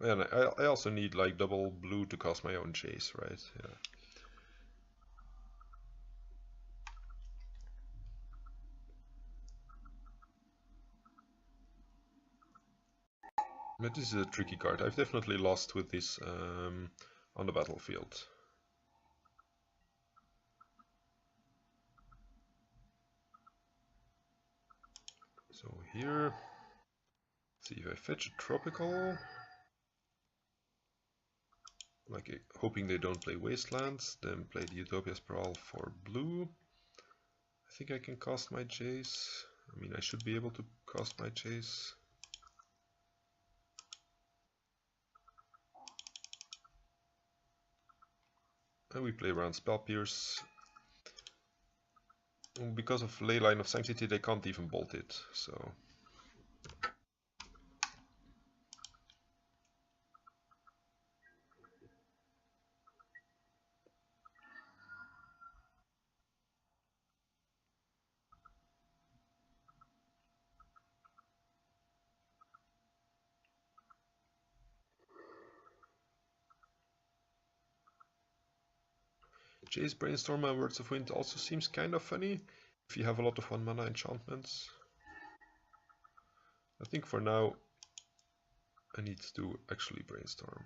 [SPEAKER 1] And I also need like double blue to cast my own chase, right? Yeah. But this is a tricky card. I've definitely lost with this on the battlefield. So here, see if I fetch a tropical. Like hoping they don't play Wastelands, then play the Utopia Sprawl for blue. I think I can cast my Jace. I mean, I should be able to cast my Jace. And we play around Spell Pierce. Because of Leyline of Sanctity, they can't even bolt it, so... Jace Brainstorm and Words of Wind also seems kind of funny if you have a lot of 1 mana enchantments. I think for now I need to actually brainstorm.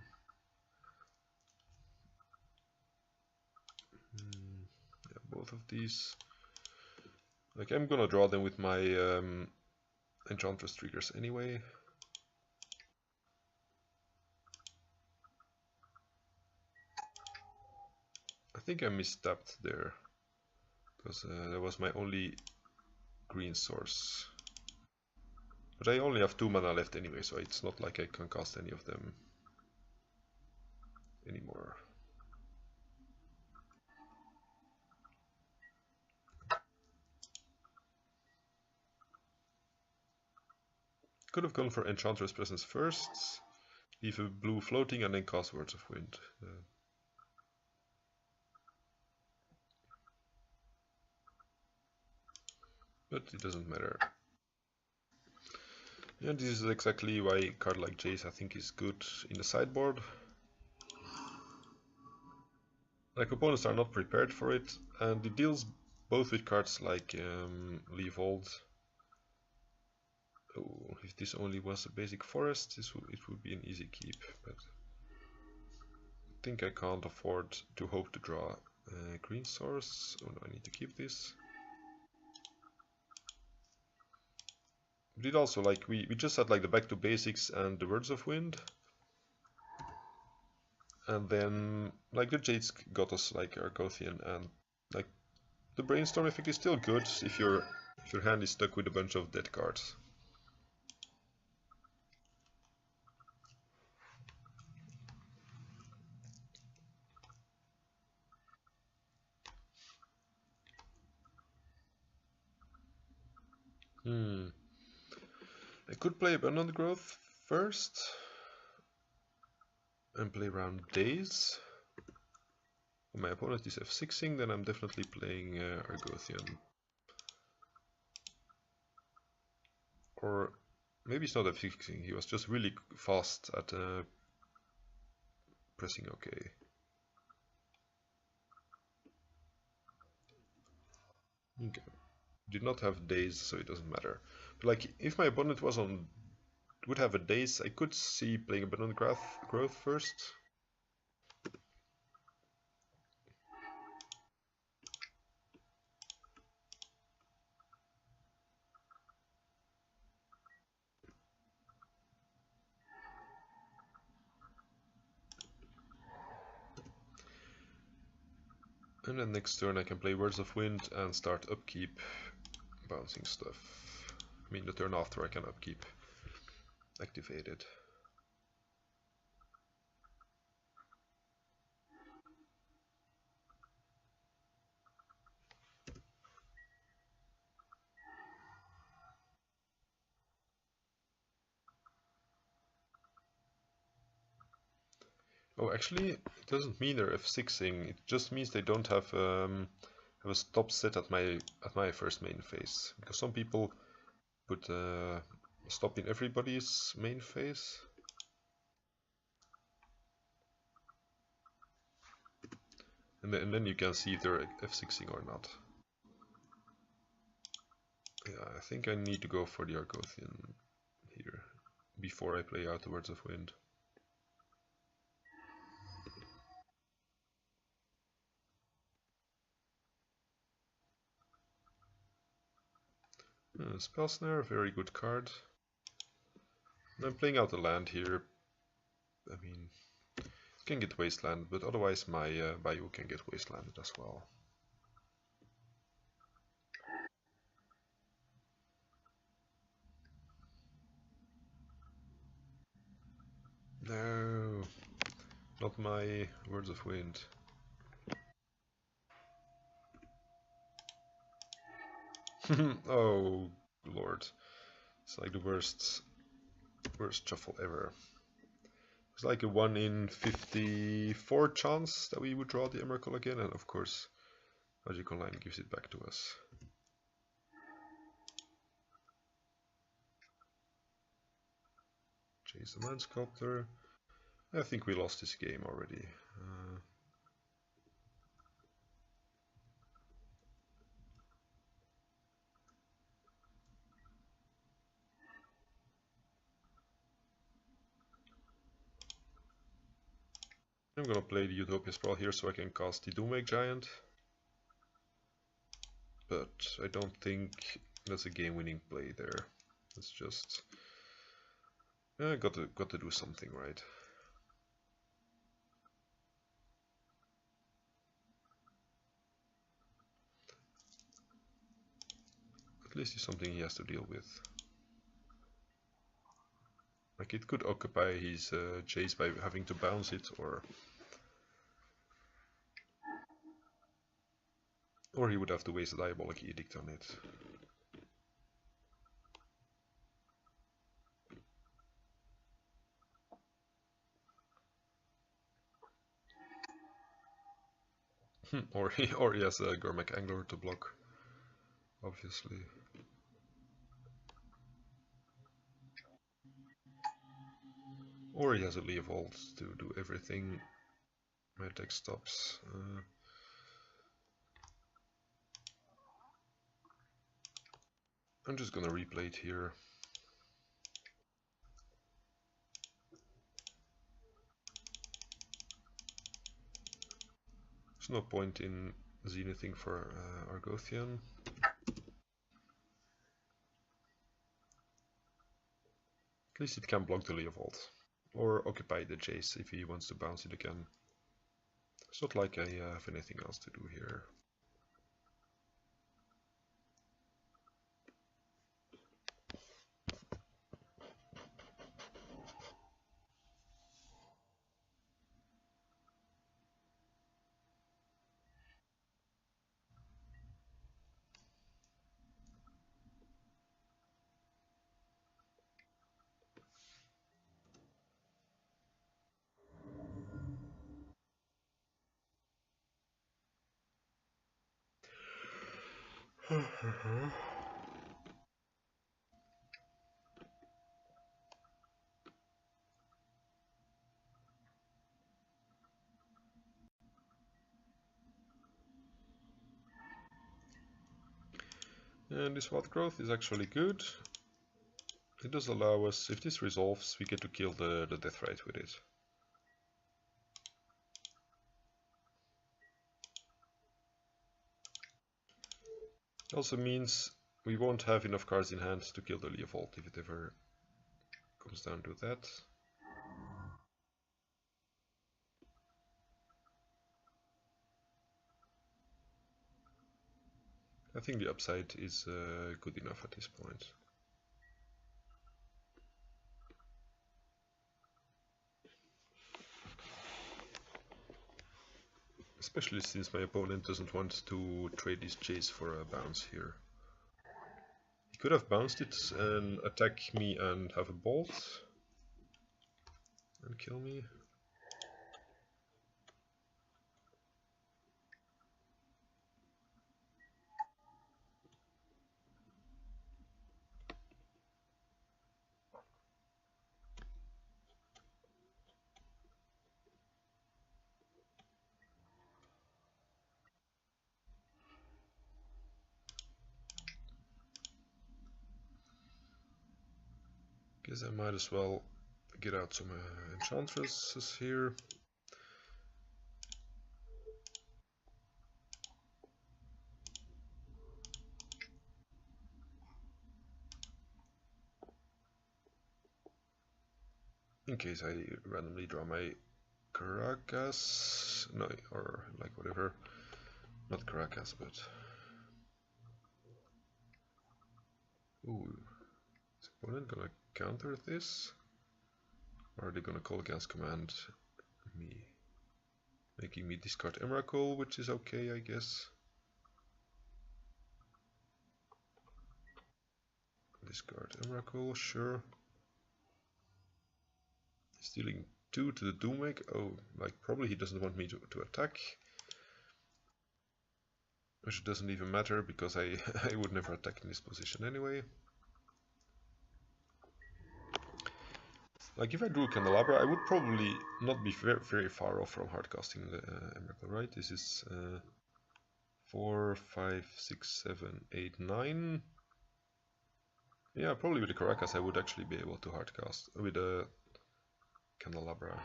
[SPEAKER 1] Yeah, both of these. Like, I'm gonna draw them with my Enchantress triggers anyway. I think I misstepped there, because that was my only green source. But I only have 2 mana left anyway, so it's not like I can cast any of them anymore. Could have gone for Enchantress Presence first, leave a blue floating and then cast Words of Wind. But it doesn't matter. Yeah, this is exactly why a card like Jace I think is good in the sideboard. Like, opponents are not prepared for it, and it deals both with cards like Leovold. Oh, if this only was a basic forest, it would be an easy keep, but I think I can't afford to hope to draw a green source. Oh no, I need to keep this. But it also, like, we just had like the back to basics and the Words of Wind, and then like the Jades got us like Argothian, and like the Brainstorm effect is still good if your hand is stuck with a bunch of dead cards. I could play Abundant Growth first and play around Days. When my opponent is F6ing, then I'm definitely playing Argothian. Or maybe it's not F6ing, he was just really fast at pressing OK. Okay. Did not have Days, so it doesn't matter. But like, if my opponent would have a Daze, I could see playing Abundant Growth first. And then next turn I can play Words of Wind and start upkeep, bouncing stuff. I mean, the turn after I can upkeep activated. Oh, actually, it doesn't mean they're F6ing. It just means they don't have a stop set at my first main phase. Because some people put a stop in everybody's main phase. And then you can see if they're F6ing or not. Yeah, I think I need to go for the Argothian here before I play out the Words of Wind. Spell Snare, very good card. I'm playing out the land here. I mean, it can get Wasteland, but otherwise my Bayou can get Wastelanded as well. No, not my Words of Wind. Oh, Lord. It's like the worst shuffle ever. It's like a 1 in 54 chance that we would draw the Emrakul again, and of course, Magic Online gives it back to us. Chase the Mind Sculptor. I think we lost this game already. I'm gonna play the Utopia Sprawl here so I can cast the Doomwake Giant. But I don't think that's a game-winning play there. It's just got to do something right. At least it's something he has to deal with. Like it could occupy his chase by having to bounce it, or he would have to waste a Diabolic Edict on it. Or he has a Gormak Angler to block, obviously. Or he has a Leovold to do everything. My deck stops. I'm just gonna replay it here. There's no point in zenithing for Argothian. At least it can block the Leovold. Or occupy the chase if he wants to bounce it again. It's not like I have anything else to do here. And this wild growth is actually good. It does allow us, if this resolves, we get to kill the Deathrite with it. Also means we won't have enough cards in hand to kill the Leovold if it ever comes down to that. I think the upside is good enough at this point. Especially since my opponent doesn't want to trade his chase for a bounce here. He could have bounced it and attack me and have a bolt and kill me. Guess I might as well get out some Enchantresses here. In case I randomly draw my Caracas, no, or like whatever, not Caracas, but ooh, is opponent gonna counter this? Or are they gonna call against command me, making me discard Emrakul, which is okay, I guess. Discard Emrakul, sure. Stealing 2 to the Doomwake. Oh, like probably he doesn't want me to attack. Which doesn't even matter because I would never attack in this position anyway. Like if I drew Candelabra, I would probably not be very far off from hardcasting the Emrakul, right? This is 4, 5, 6, 7, 8, 9. Yeah, probably with the Caracas I would actually be able to hardcast with a Candelabra.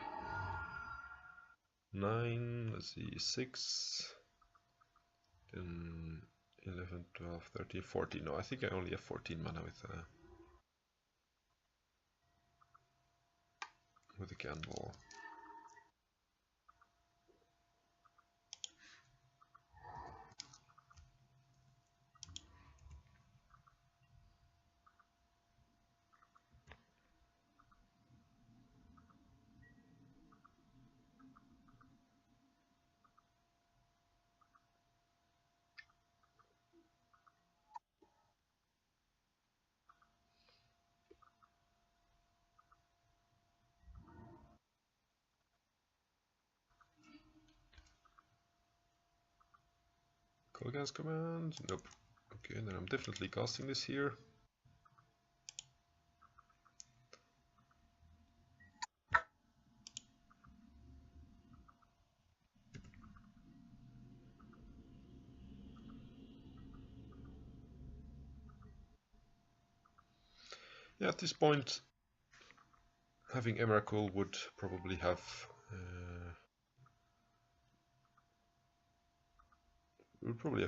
[SPEAKER 1] 9, let's see, 6, then 11, 12, 13, 14. No, I think I only have 14 mana with a candle. Colgan's command? Nope. Okay, then I'm definitely casting this here. Yeah, at this point, having Emrakul would probably have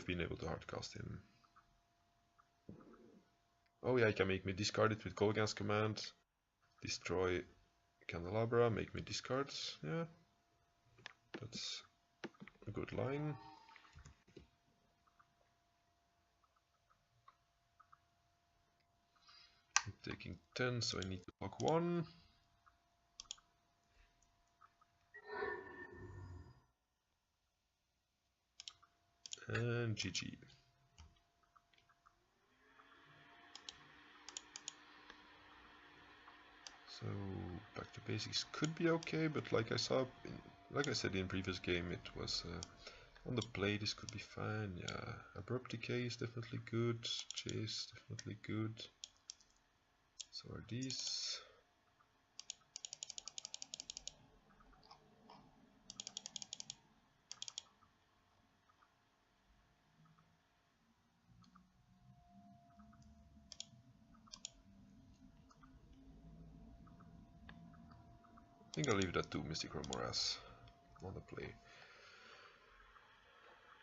[SPEAKER 1] been able to hardcast him. Oh yeah, he can make me discard it with Colgan's command. Destroy Candelabra, make me discard. Yeah, that's a good line. I'm taking 10, so I need to block 1. And GG. So back to basics could be okay, but like I said in previous game, it was on the play. This could be fine. Yeah, abrupt decay is definitely good. Chase definitely good. So are these. I think I'll leave that to Mystic Remoras on the play.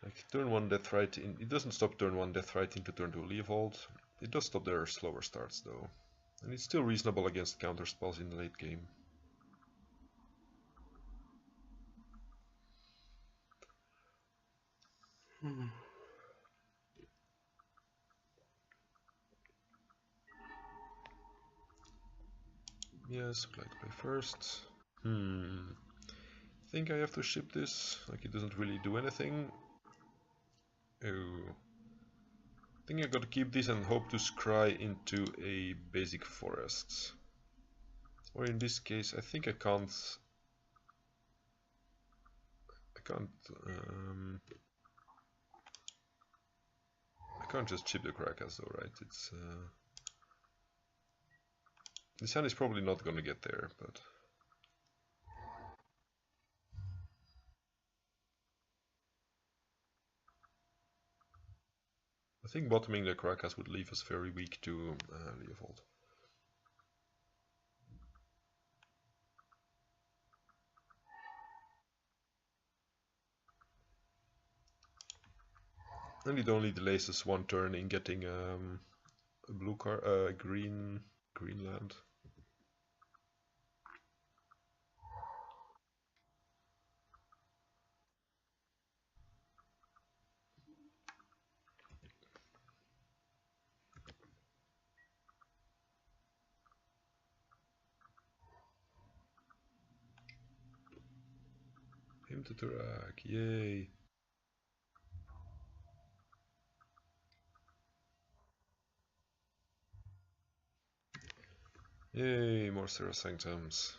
[SPEAKER 1] Like turn 1 Deathrite in, it doesn't stop turn 1 Deathrite into turn 2 Leovold. It does stop their slower starts though. And it's still reasonable against counter spells in the late game. Yes, I'd like to play first. Think I have to ship this, like it doesn't really do anything. Oh. I think I gotta keep this and hope to scry into a basic forest. Or in this case, I think I can't I can't just chip the Krakas though, right? It's the sun is probably not gonna get there, but I think bottoming the Krakas would leave us very weak to Leovold. And it only delays us one turn in getting a blue card, green land. Him to Turak, yay! Yay, more Serra Sanctums.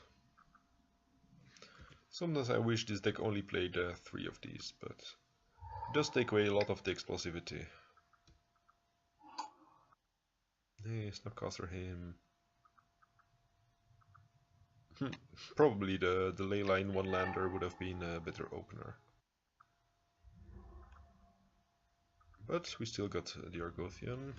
[SPEAKER 1] Sometimes I wish this deck only played 3 of these, but it does take away a lot of the explosivity. Hey, Snapcaster him. Probably the Leyline one-lander would have been a better opener. But we still got the Argothian.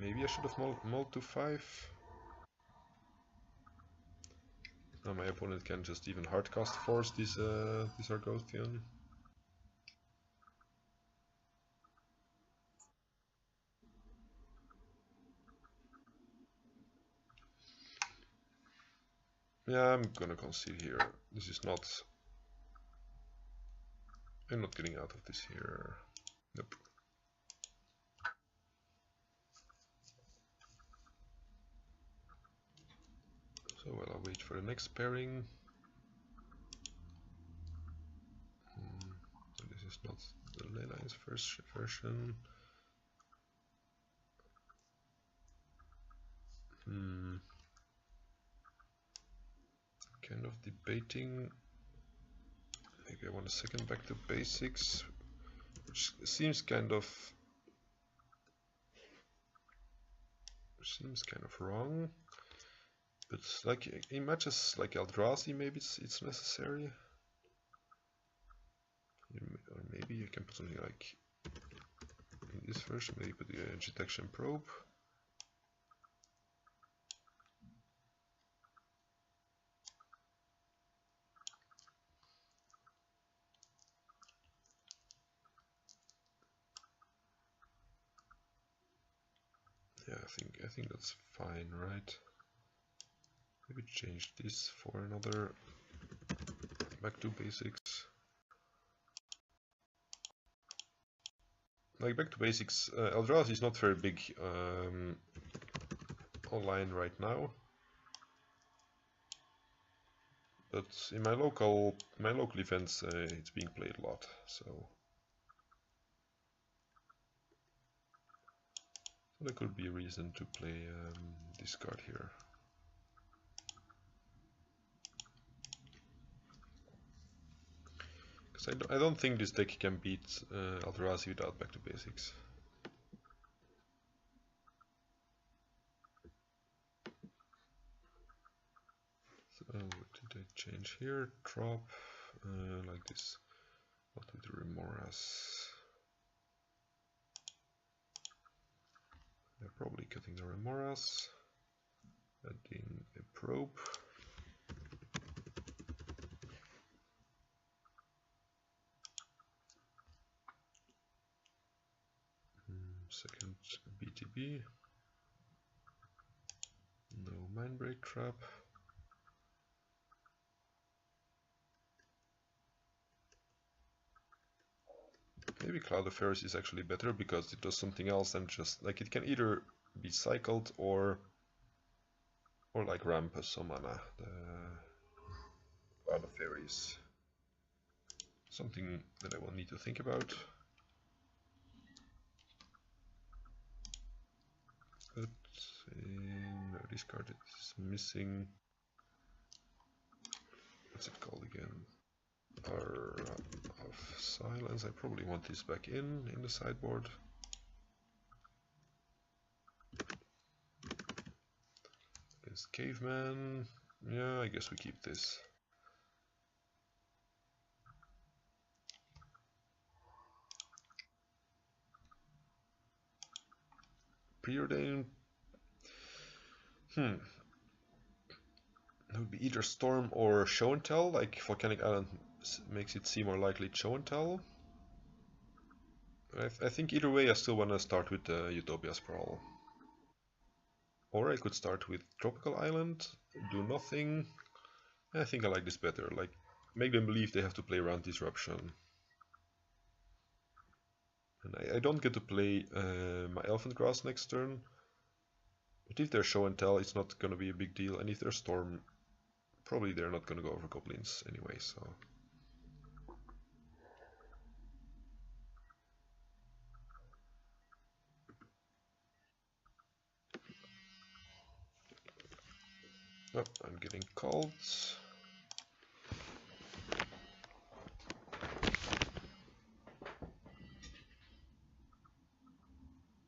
[SPEAKER 1] Maybe I should have mulled to 5. Now my opponent can just even hardcast force this Argothian. Yeah, I'm gonna concede here. This is not... I'm not getting out of this here. Nope. So well, I'll wait for the next pairing. So this is not the Leyline's first version. Kind of debating. Maybe I want a second back to basics, which seems kind of wrong. But like in matches like Eldrazi, maybe it's necessary. Or maybe I can put something like in this version, maybe put the detection probe. Yeah, I think that's fine, right? Maybe change this for another back to basics. Like back to basics, Eldrazi is not very big online right now, but in my local events, it's being played a lot. So there could be a reason to play this card here. Because I don't think this deck can beat Eldrazi without back to basics. So what did I change here? Drop like this. What with the Remoras? I'm probably cutting the Remoras, adding a probe. Second BTB. No Mindbreak Trap. Maybe Cloud of Fairies is actually better because it does something else than just like it can either be cycled or like ramp as some mana. The Cloud of Fairies. Something that I will need to think about. But no, this card is missing. What's it called again? Power of Silence. I probably want this back in the sideboard. Against Caveman. Yeah, I guess we keep this. Preordain. That would be either Storm or Show and Tell. Like Volcanic Island makes it seem more likely Show and Tell. I think either way I still want to start with Utopia Sprawl. Or I could start with Tropical Island, do nothing. I think I like this better. Like make them believe they have to play around Disruption. And I don't get to play my Elephant Grass next turn. But if they're Show and Tell, it's not gonna be a big deal. And if they're Storm, probably they're not gonna go over Goblins anyway, so... Oh, I'm getting called.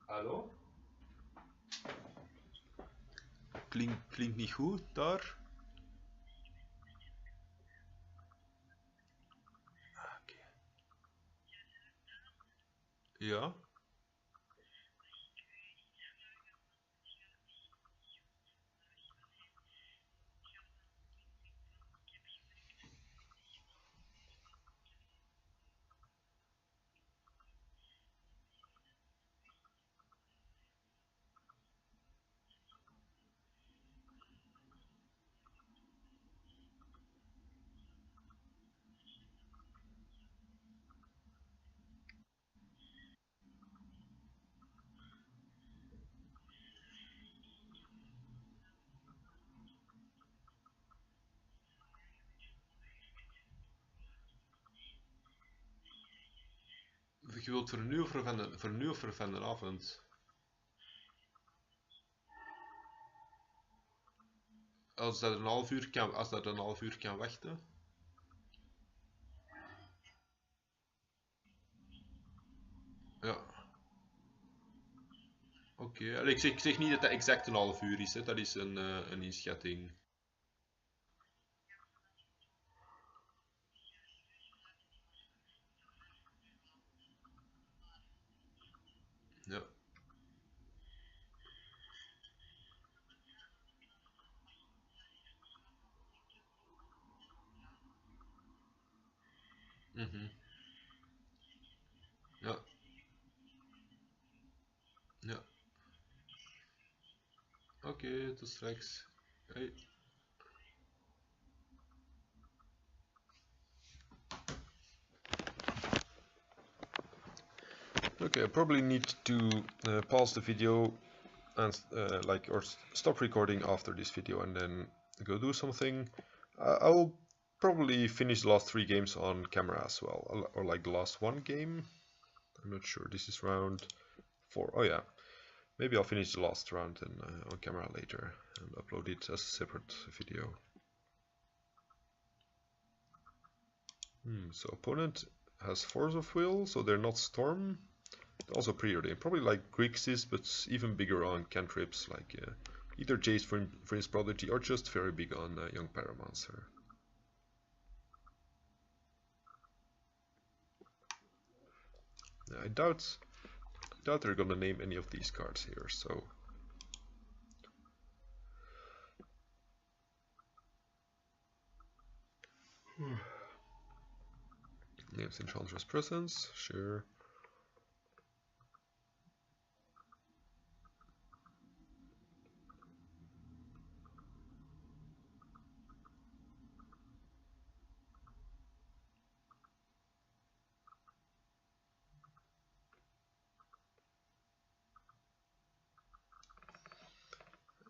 [SPEAKER 1] Hallo? Klinkt niet goed daar? Oké. Ja? Je wilt voor nu of voor vanavond? Als dat een half uur kan wachten. Ja. Oké. Ik zeg niet dat dat exact een half uur is, hè. Dat is een inschatting. Ja. Mhm. Ja. Ja. Oké, tot straks. Hey. Okay, I probably need to pause the video and or stop recording after this video and then go do something. I'll probably finish the last 3 games on camera as well, or like the last 1 game. I'm not sure. This is round 4. Oh yeah, maybe I'll finish the last round on camera later and upload it as a separate video. So opponent has Force of Will, so they're not Storm. They're also preordained, probably like Grixis, but even bigger on cantrips, like either Jace for his Prodigy or just very big on Young Pyromancer. I doubt they're gonna name any of these cards here, so. Names Enchantress Presence, sure.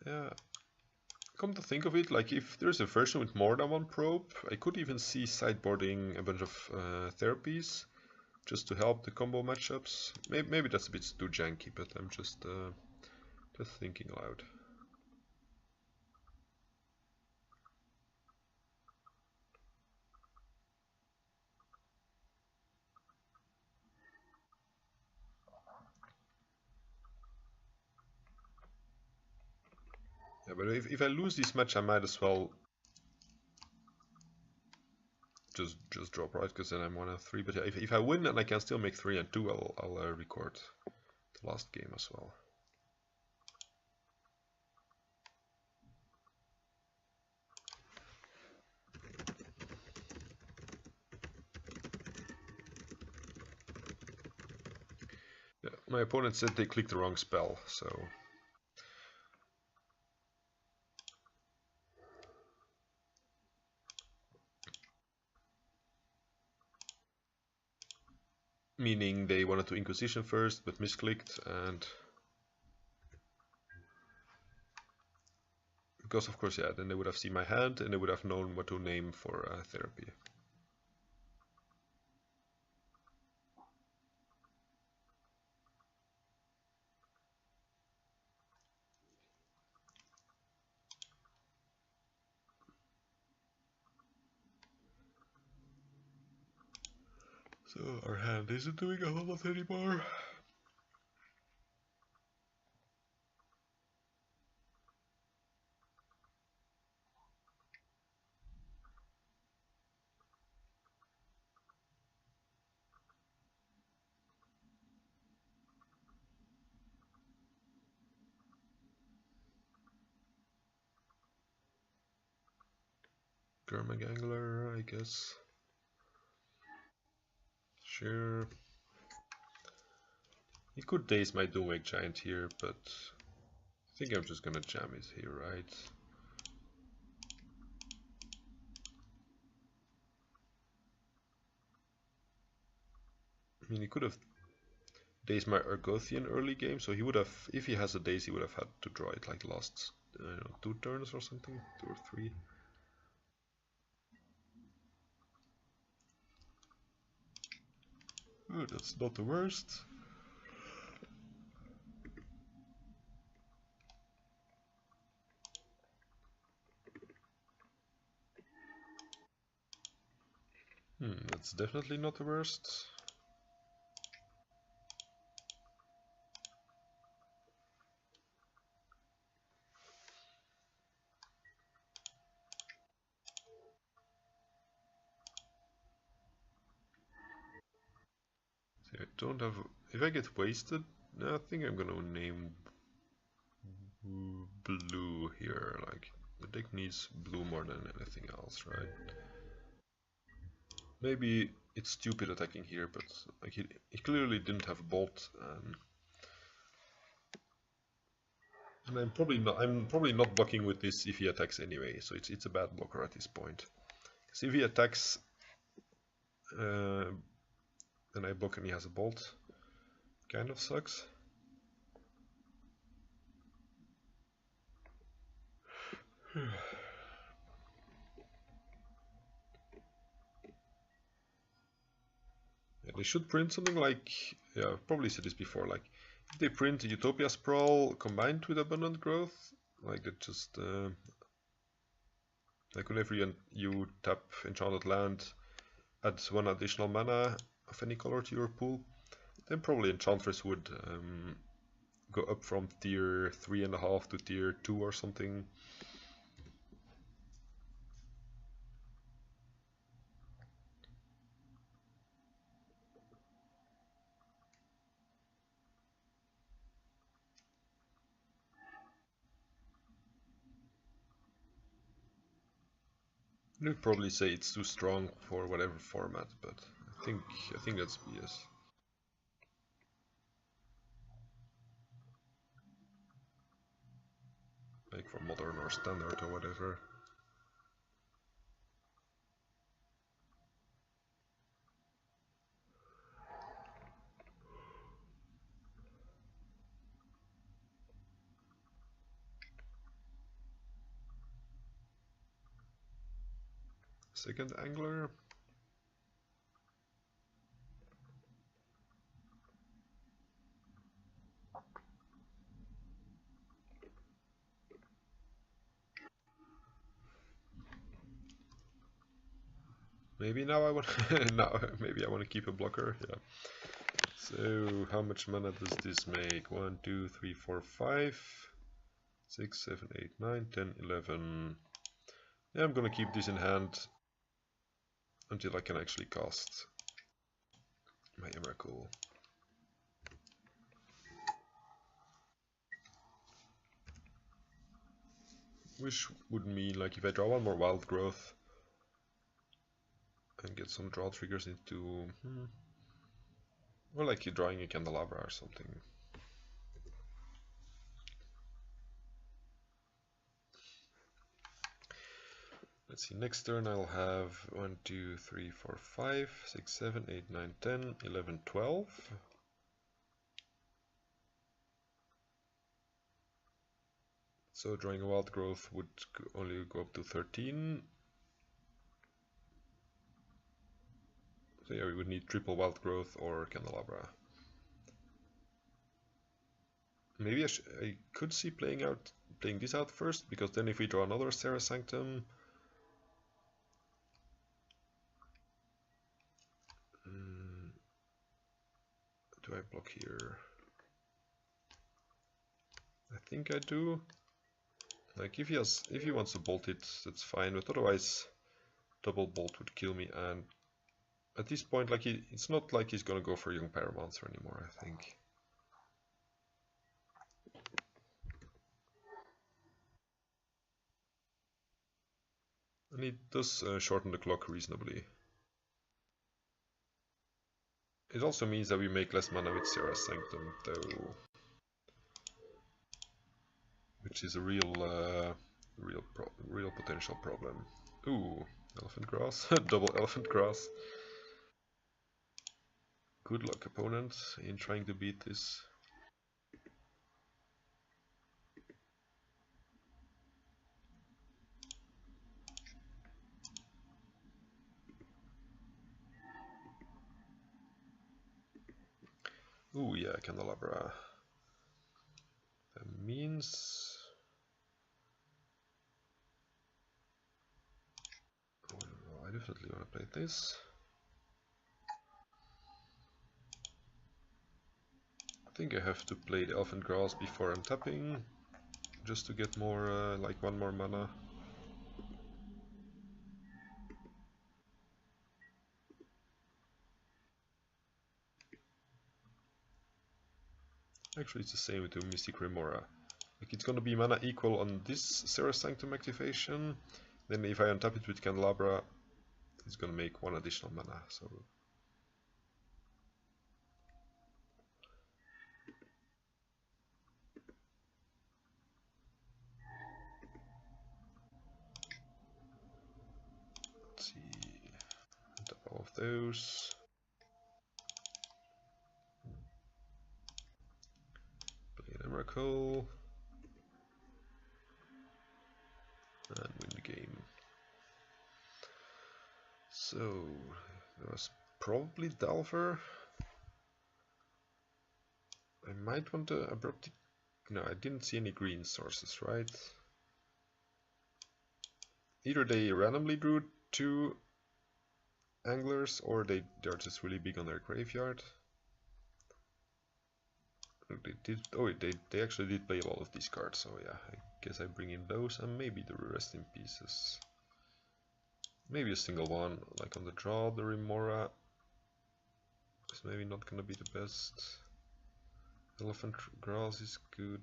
[SPEAKER 1] Yeah. Come to think of it, like if there's a version with more than 1 probe, I could even see sideboarding a bunch of therapies just to help the combo matchups. Maybe that's a bit too janky, but I'm just thinking aloud. Yeah, but if I lose this match, I might as well just drop, right? Because then I'm 1 and 3. But yeah, if I win and I can still make 3 and 2, I'll record the last game as well. Yeah, my opponent said they clicked the wrong spell, so. Meaning they wanted to Inquisition first, but misclicked, and because of course, yeah, then they would have seen my hand and they would have known what to name for therapy. So our hand isn't doing a whole lot anymore. Gangler, I guess. Sure. He could daze my Doomwake Giant here, but I think I'm just gonna jam it here, right? I mean, he could have dazed my Argothian early game, so he would have, if he has a daze, he would have had to draw it like last 2 turns or something, 2 or 3. Oh, that's not the worst. That's definitely not the worst. See, I don't have... If I get wasted, I think I'm gonna name blue here. Like, the deck needs blue more than anything else, right? Maybe it's stupid attacking here, but like he clearly didn't have a bolt, and I'm probably not blocking with this if he attacks anyway. So it's a bad blocker at this point. Because if he attacks, then I block and he has a bolt. Kind of sucks. Yeah, they should print something like, yeah, I've probably said this before, like if they print Utopia Sprawl combined with Abundant Growth, like that just like whenever you tap Enchanted Land, add 1 additional mana of any color to your pool, then probably Enchantress would go up from tier 3.5 to tier 2 or something. You'd probably say it's too strong for whatever format, but I think that's BS. Like for modern or standard or whatever. Second angler. Maybe now I want maybe I want to keep a blocker. Yeah. So how much mana does this make? 1, 2, 3, 4, 5, 6, 7, 8, 9, 10, 11. Yeah, I'm gonna keep this in hand until I can actually cast my Emrakul. Which would mean, like, if I draw 1 more Wild Growth and get some draw triggers into... Or like you're drawing a Candelabra or something. Let's see, next turn I'll have 1, 2, 3, 4, 5, 6, 7, 8, 9, 10, 11, 12. So drawing a Wild Growth would only go up to 13. So yeah, we would need triple Wild Growth or Candelabra. Maybe I could see playing this out first, because then if we draw another Serra Sanctum, do I block here? I think I do. Like if he wants to bolt it, that's fine, but otherwise double bolt would kill me, and at this point, like it's not like he's gonna go for Young Pyromancer anymore, I think. And it does shorten the clock reasonably. It also means that we make less mana with Serra Sanctum, though, which is a real potential problem. Ooh, Elephant Grass, double Elephant Grass. Good luck, opponent, in trying to beat this. Ooh, yeah, Candelabra. That means... Oh, I definitely want to play this. I think I have to play the Elfin Grass before untapping, just to get more, like one more mana. Actually, it's the same with the Mystic Remora. Like, it's gonna be mana equal on this Seraph Sanctum activation, then if I untap it with Candelabra, it's gonna make one additional mana, so... Let's see... Untap all of those... Play an Emrakul... and win the game. So... there was probably Delver. I might want to abrupt... No, I didn't see any green sources, right? Either they randomly drew 2 anglers, or they're just really big on their graveyard. They did. Oh, they actually did play a lot of these cards. So yeah, I guess I bring in those and maybe the rest in pieces. Maybe a single one, like on the draw. The Remora is maybe not gonna be the best. Elephant Grass is good.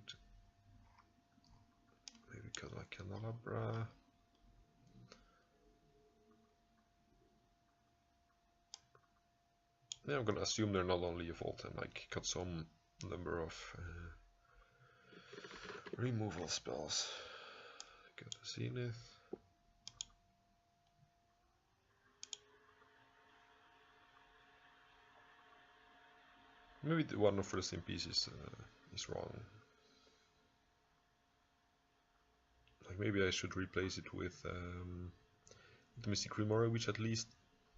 [SPEAKER 1] Maybe Candelabra. Yeah, I'm gonna assume they're not only evolved and like got some number of removal spells. Got the Zenith. Maybe the one of the same piece is wrong. Like maybe I should replace it with the Mystic Remora, which at least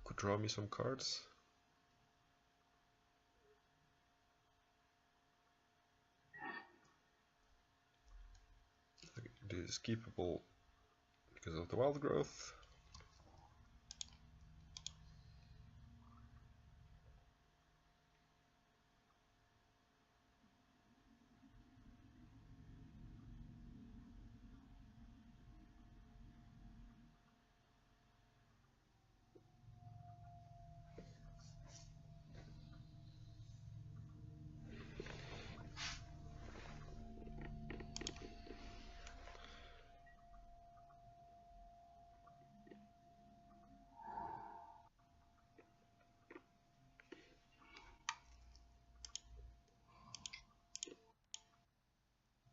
[SPEAKER 1] could draw me some cards. It is keepable because of the wild growth.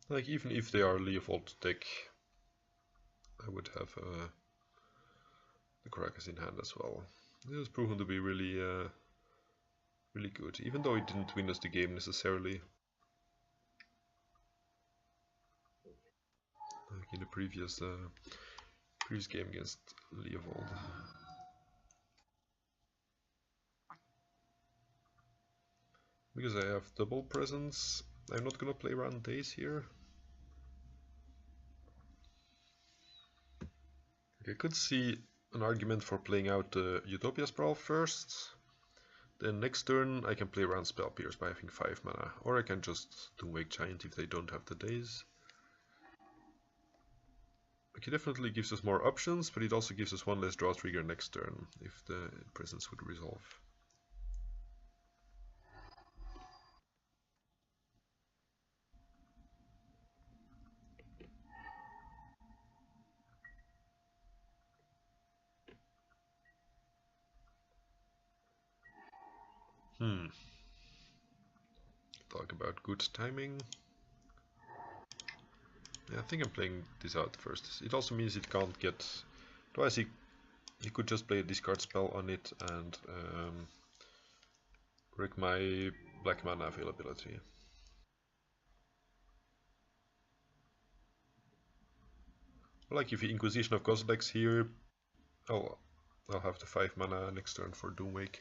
[SPEAKER 1] Like even if they are Leovold deck, I would have the Caracas in hand as well. It has proven to be really, really good, even though it didn't win us the game necessarily. Like in the previous game against Leovold. Because I have double presence, I'm not gonna play around days here. I could see an argument for playing out the Utopia Sprawl first. Then next turn I can play around Spell Pierce by having 5 mana, or I can just Doomwake Giant if they don't have the days. It definitely gives us more options, but it also gives us one less draw trigger next turn if the presence would resolve. Talk about good timing. Yeah, I think I'm playing this out first. It also means it can't get... Otherwise he could just play a discard spell on it and wreck my black mana availability. Like if the Inquisition of Kozilek's here, I'll have the 5 mana next turn for Doomwake.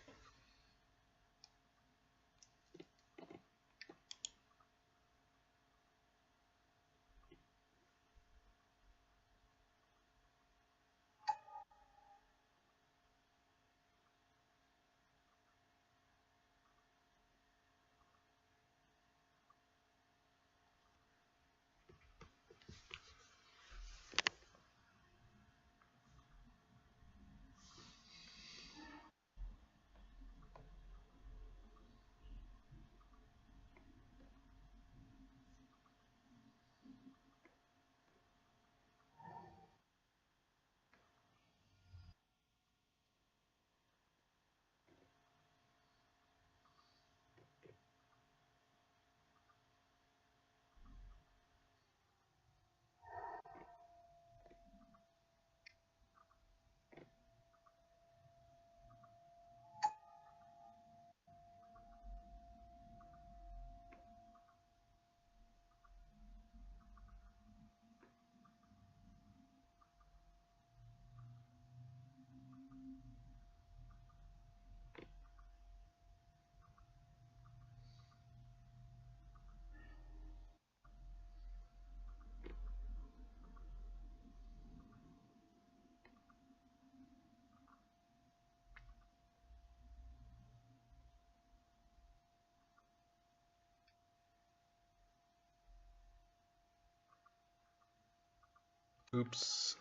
[SPEAKER 1] Oops.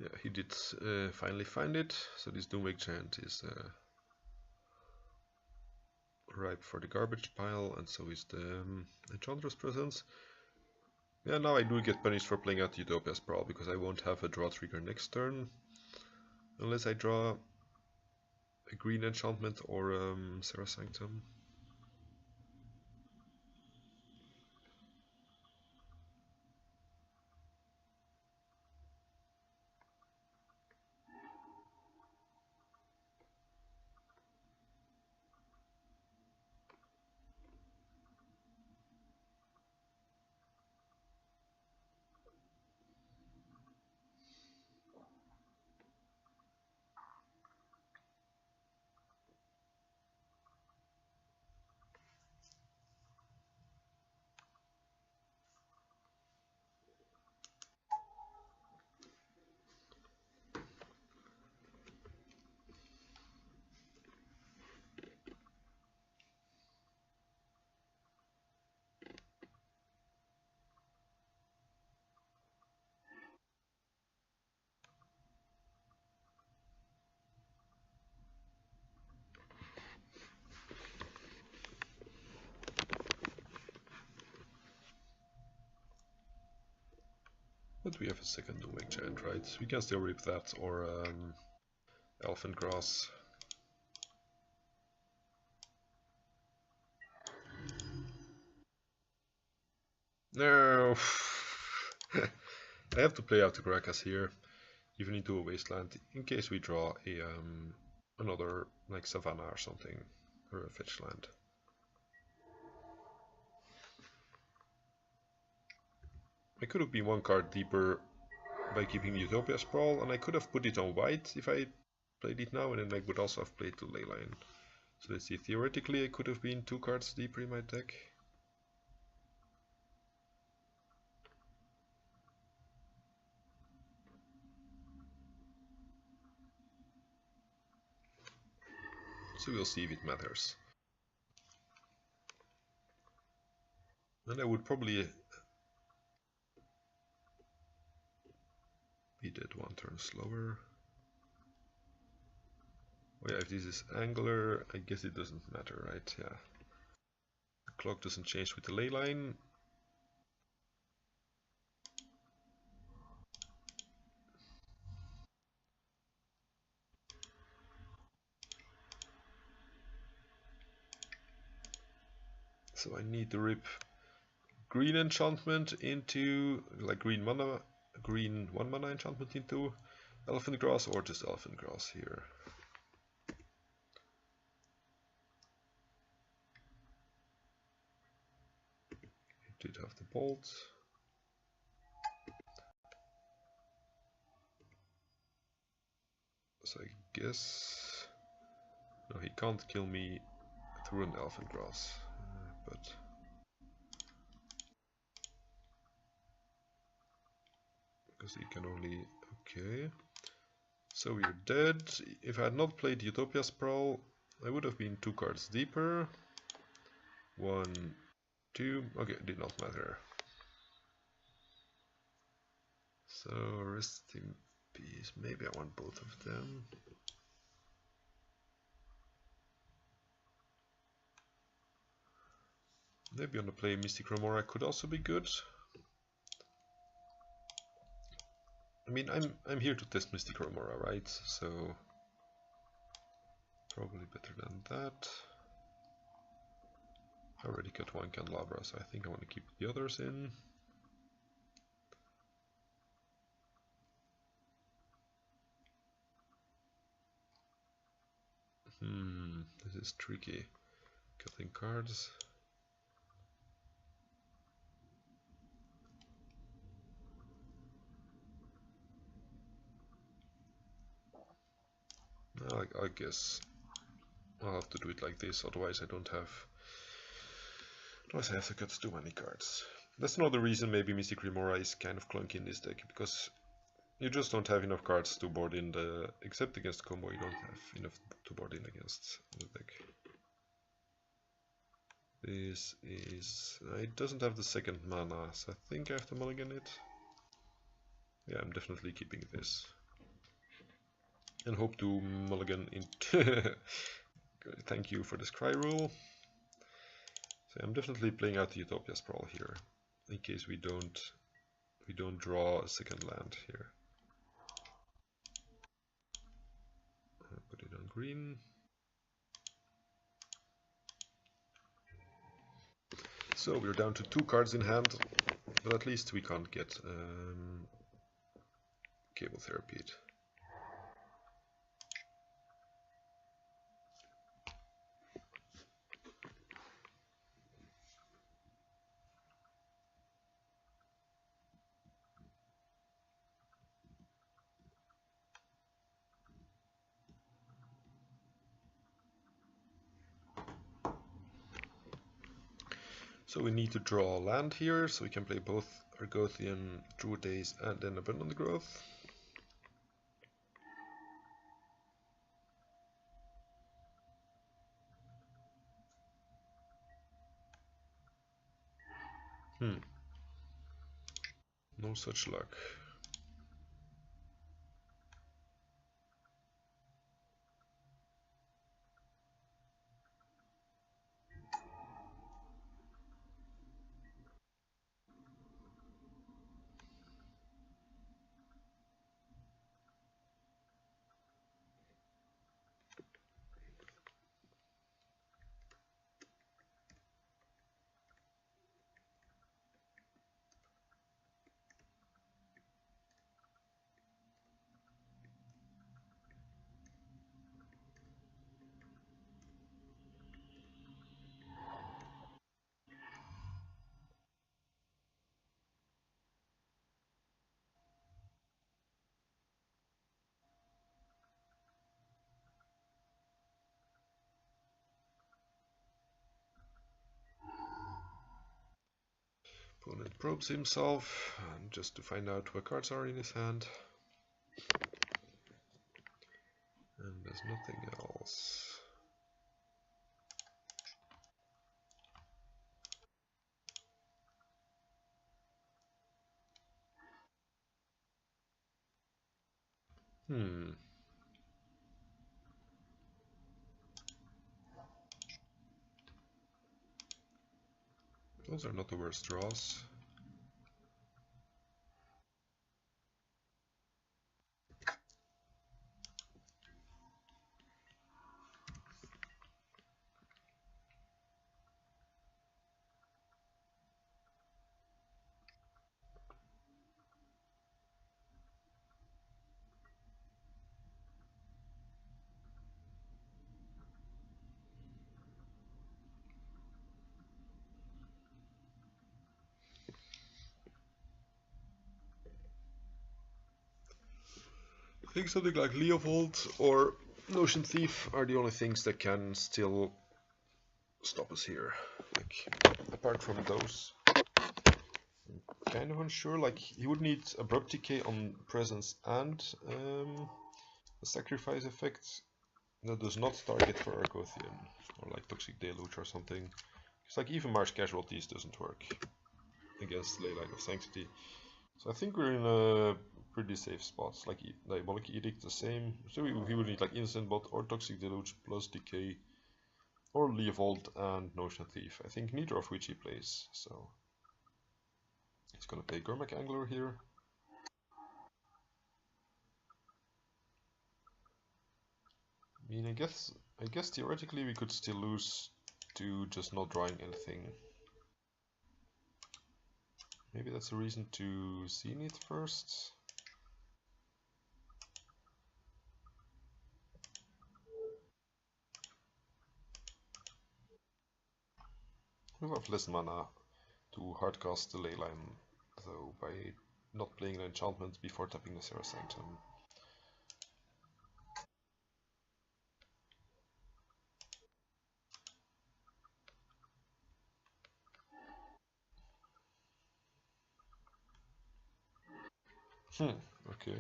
[SPEAKER 1] Yeah, he did finally find it. So this Doomwake Giant is ripe for the garbage pile, and so is the Enchantress presence. Yeah, now I do get punished for playing out Utopia Sprawl, because I won't have a draw trigger next turn. Unless I draw a green enchantment or Serra Sanctum. But we have a second Doomwake Giant, right? We can still rip that, or Elfin Grass. No! I have to play out the Gragas here, even into a Wasteland, in case we draw a another, like, Savannah or something, or a fetch land. I could have been one card deeper by keeping Utopia Sprawl, and I could have put it on white if I played it now, and then I would also have played the Leyline. So let's see, theoretically I could have been 2 cards deeper in my deck. So we'll see if it matters. And I would probably be dead 1 turn slower. Oh yeah, if this is Angler, I guess it doesn't matter, right? Yeah. The clock doesn't change with the Leyline. So I need to rip green enchantment into, like, green 1 mana enchantment into Elephant Grass, or just Elephant Grass here. Did have the bolt. So I guess no, he can't kill me through an Elephant Grass, but because he can only, okay. So we're dead. If I had not played Utopia Sprawl, I would have been 2 cards deeper. 1, 2, okay, it did not matter. So rest in peace. Maybe I want both of them. Maybe on the play Mystic Remora could also be good. I mean, I'm here to test Mystic Remora, right? So probably better than that. I already got 1 Candelabra, so I think I want to keep the others in. This is tricky. Cutting cards. I guess I'll have to do it like this, otherwise I don't have... Otherwise I have to cut too many cards. That's another reason maybe Mystic Remora is kind of clunky in this deck, because you just don't have enough cards to board in the... Except against combo, you don't have enough to board in against the deck. This is... it doesn't have the second mana, so I think I have to mulligan it. Yeah, I'm definitely keeping this. And hope to mulligan into... Thank you for this cry rule. So I'm definitely playing out the Utopia Sprawl here, in case we don't draw a second land here. Put it on green. So we're down to 2 cards in hand, but at least we can't get Cable Therapy. So we need to draw land here, so we can play both Argothian, Druid Days, and then Abundant Growth. No such luck. Opponent probes himself, just to find out what cards are in his hand. And there's nothing else. Those are not the worst draws. I think something like Leovold or Notion Thief are the only things that can still stop us here. Like, apart from those, I'm kind of unsure. Like, he would need Abrupt Decay on Presence and a Sacrifice effect that does not target for Argothian, or like Toxic Deluge or something. It's like even March Casualties doesn't work against Leyline of Sanctity. So I think we're in a pretty safe spot. Like Diabolic Edict the same. So he would need like Instant Bot or Toxic Deluge plus Decay or Leovold and Notion Thief. I think neither of which he plays. So he's gonna play Gurmak Angler here. I mean, I guess theoretically we could still lose to just not drawing anything. Maybe that's a reason to Zenith first. We have less mana to hardcast the Leyline, though, by not playing an enchantment before tapping the Serra Sanctum. Okay.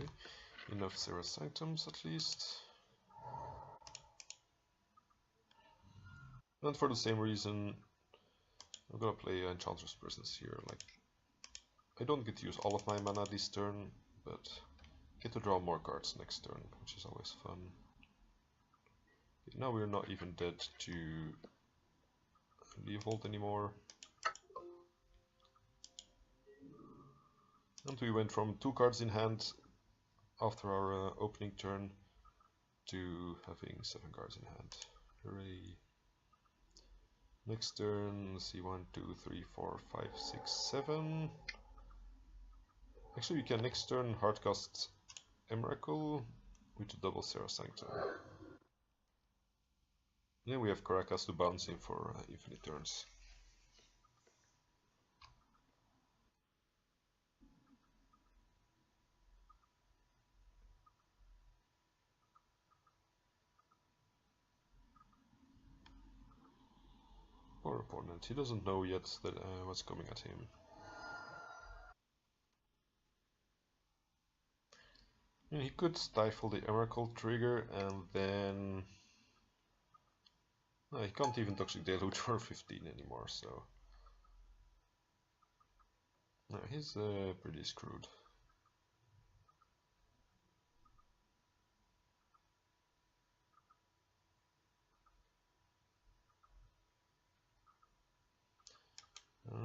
[SPEAKER 1] Enough Serra Sanctums at least. And for the same reason, I'm gonna play Enchantress Presence here. Like, I don't get to use all of my mana this turn, but get to draw more cards next turn, which is always fun. Now we're not even dead to Leovold anymore. And we went from 2 cards in hand after our opening turn to having 7 cards in hand. Hooray! Next turn, let's see, 1, 2, 3, 4, 5, 6, 7. Actually, we can next turn hardcast Emrakul with a double Serra Sanctum. Then we have Caracas to bounce in for infinite turns. Poor opponent, he doesn't know yet that what's coming at him. And he could stifle the Emrakul trigger and then... No, he can't even Toxic Deluge for 15 anymore, so... No, he's pretty screwed.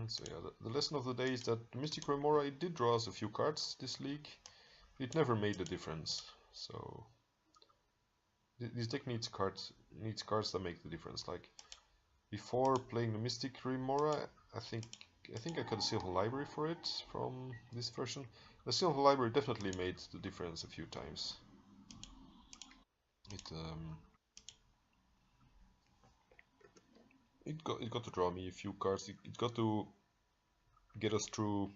[SPEAKER 1] So yeah, the lesson of the day is that Mystic Remora, it did draw us a few cards this league. It never made a difference, so... This deck needs cards that make the difference. Like, before playing the Mystic Remora, I think I got a Silver Library for it from this version. The Silver Library definitely made the difference a few times. It got to draw me a few cards. It got to get us through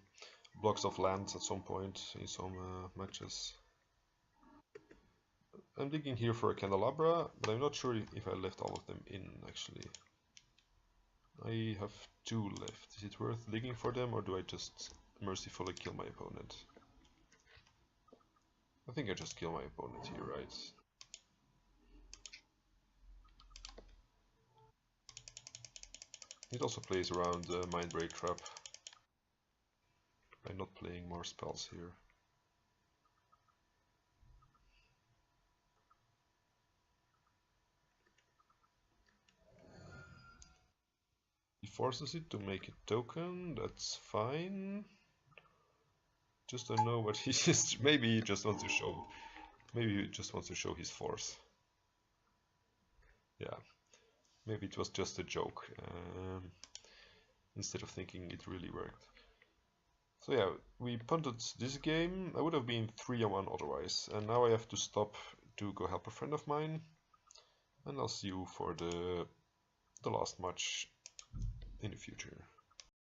[SPEAKER 1] blocks of lands at some point in some matches. I'm digging here for a Candelabra, but I'm not sure if I left all of them in actually. I have 2 left. Is it worth digging for them, or do I just mercifully kill my opponent? I think I just kill my opponent here, right? It also plays around Mindbreak Trap by not playing more spells here. He forces it to make a token, that's fine. Just don't know what he is. Maybe he just wants to show. Maybe he just wants to show his force. Yeah, maybe it was just a joke instead of thinking it really worked. So yeah, we punted this game. I would have been 3-1 otherwise, and now I have to stop to go help a friend of mine. And I'll see you for the last match in the future.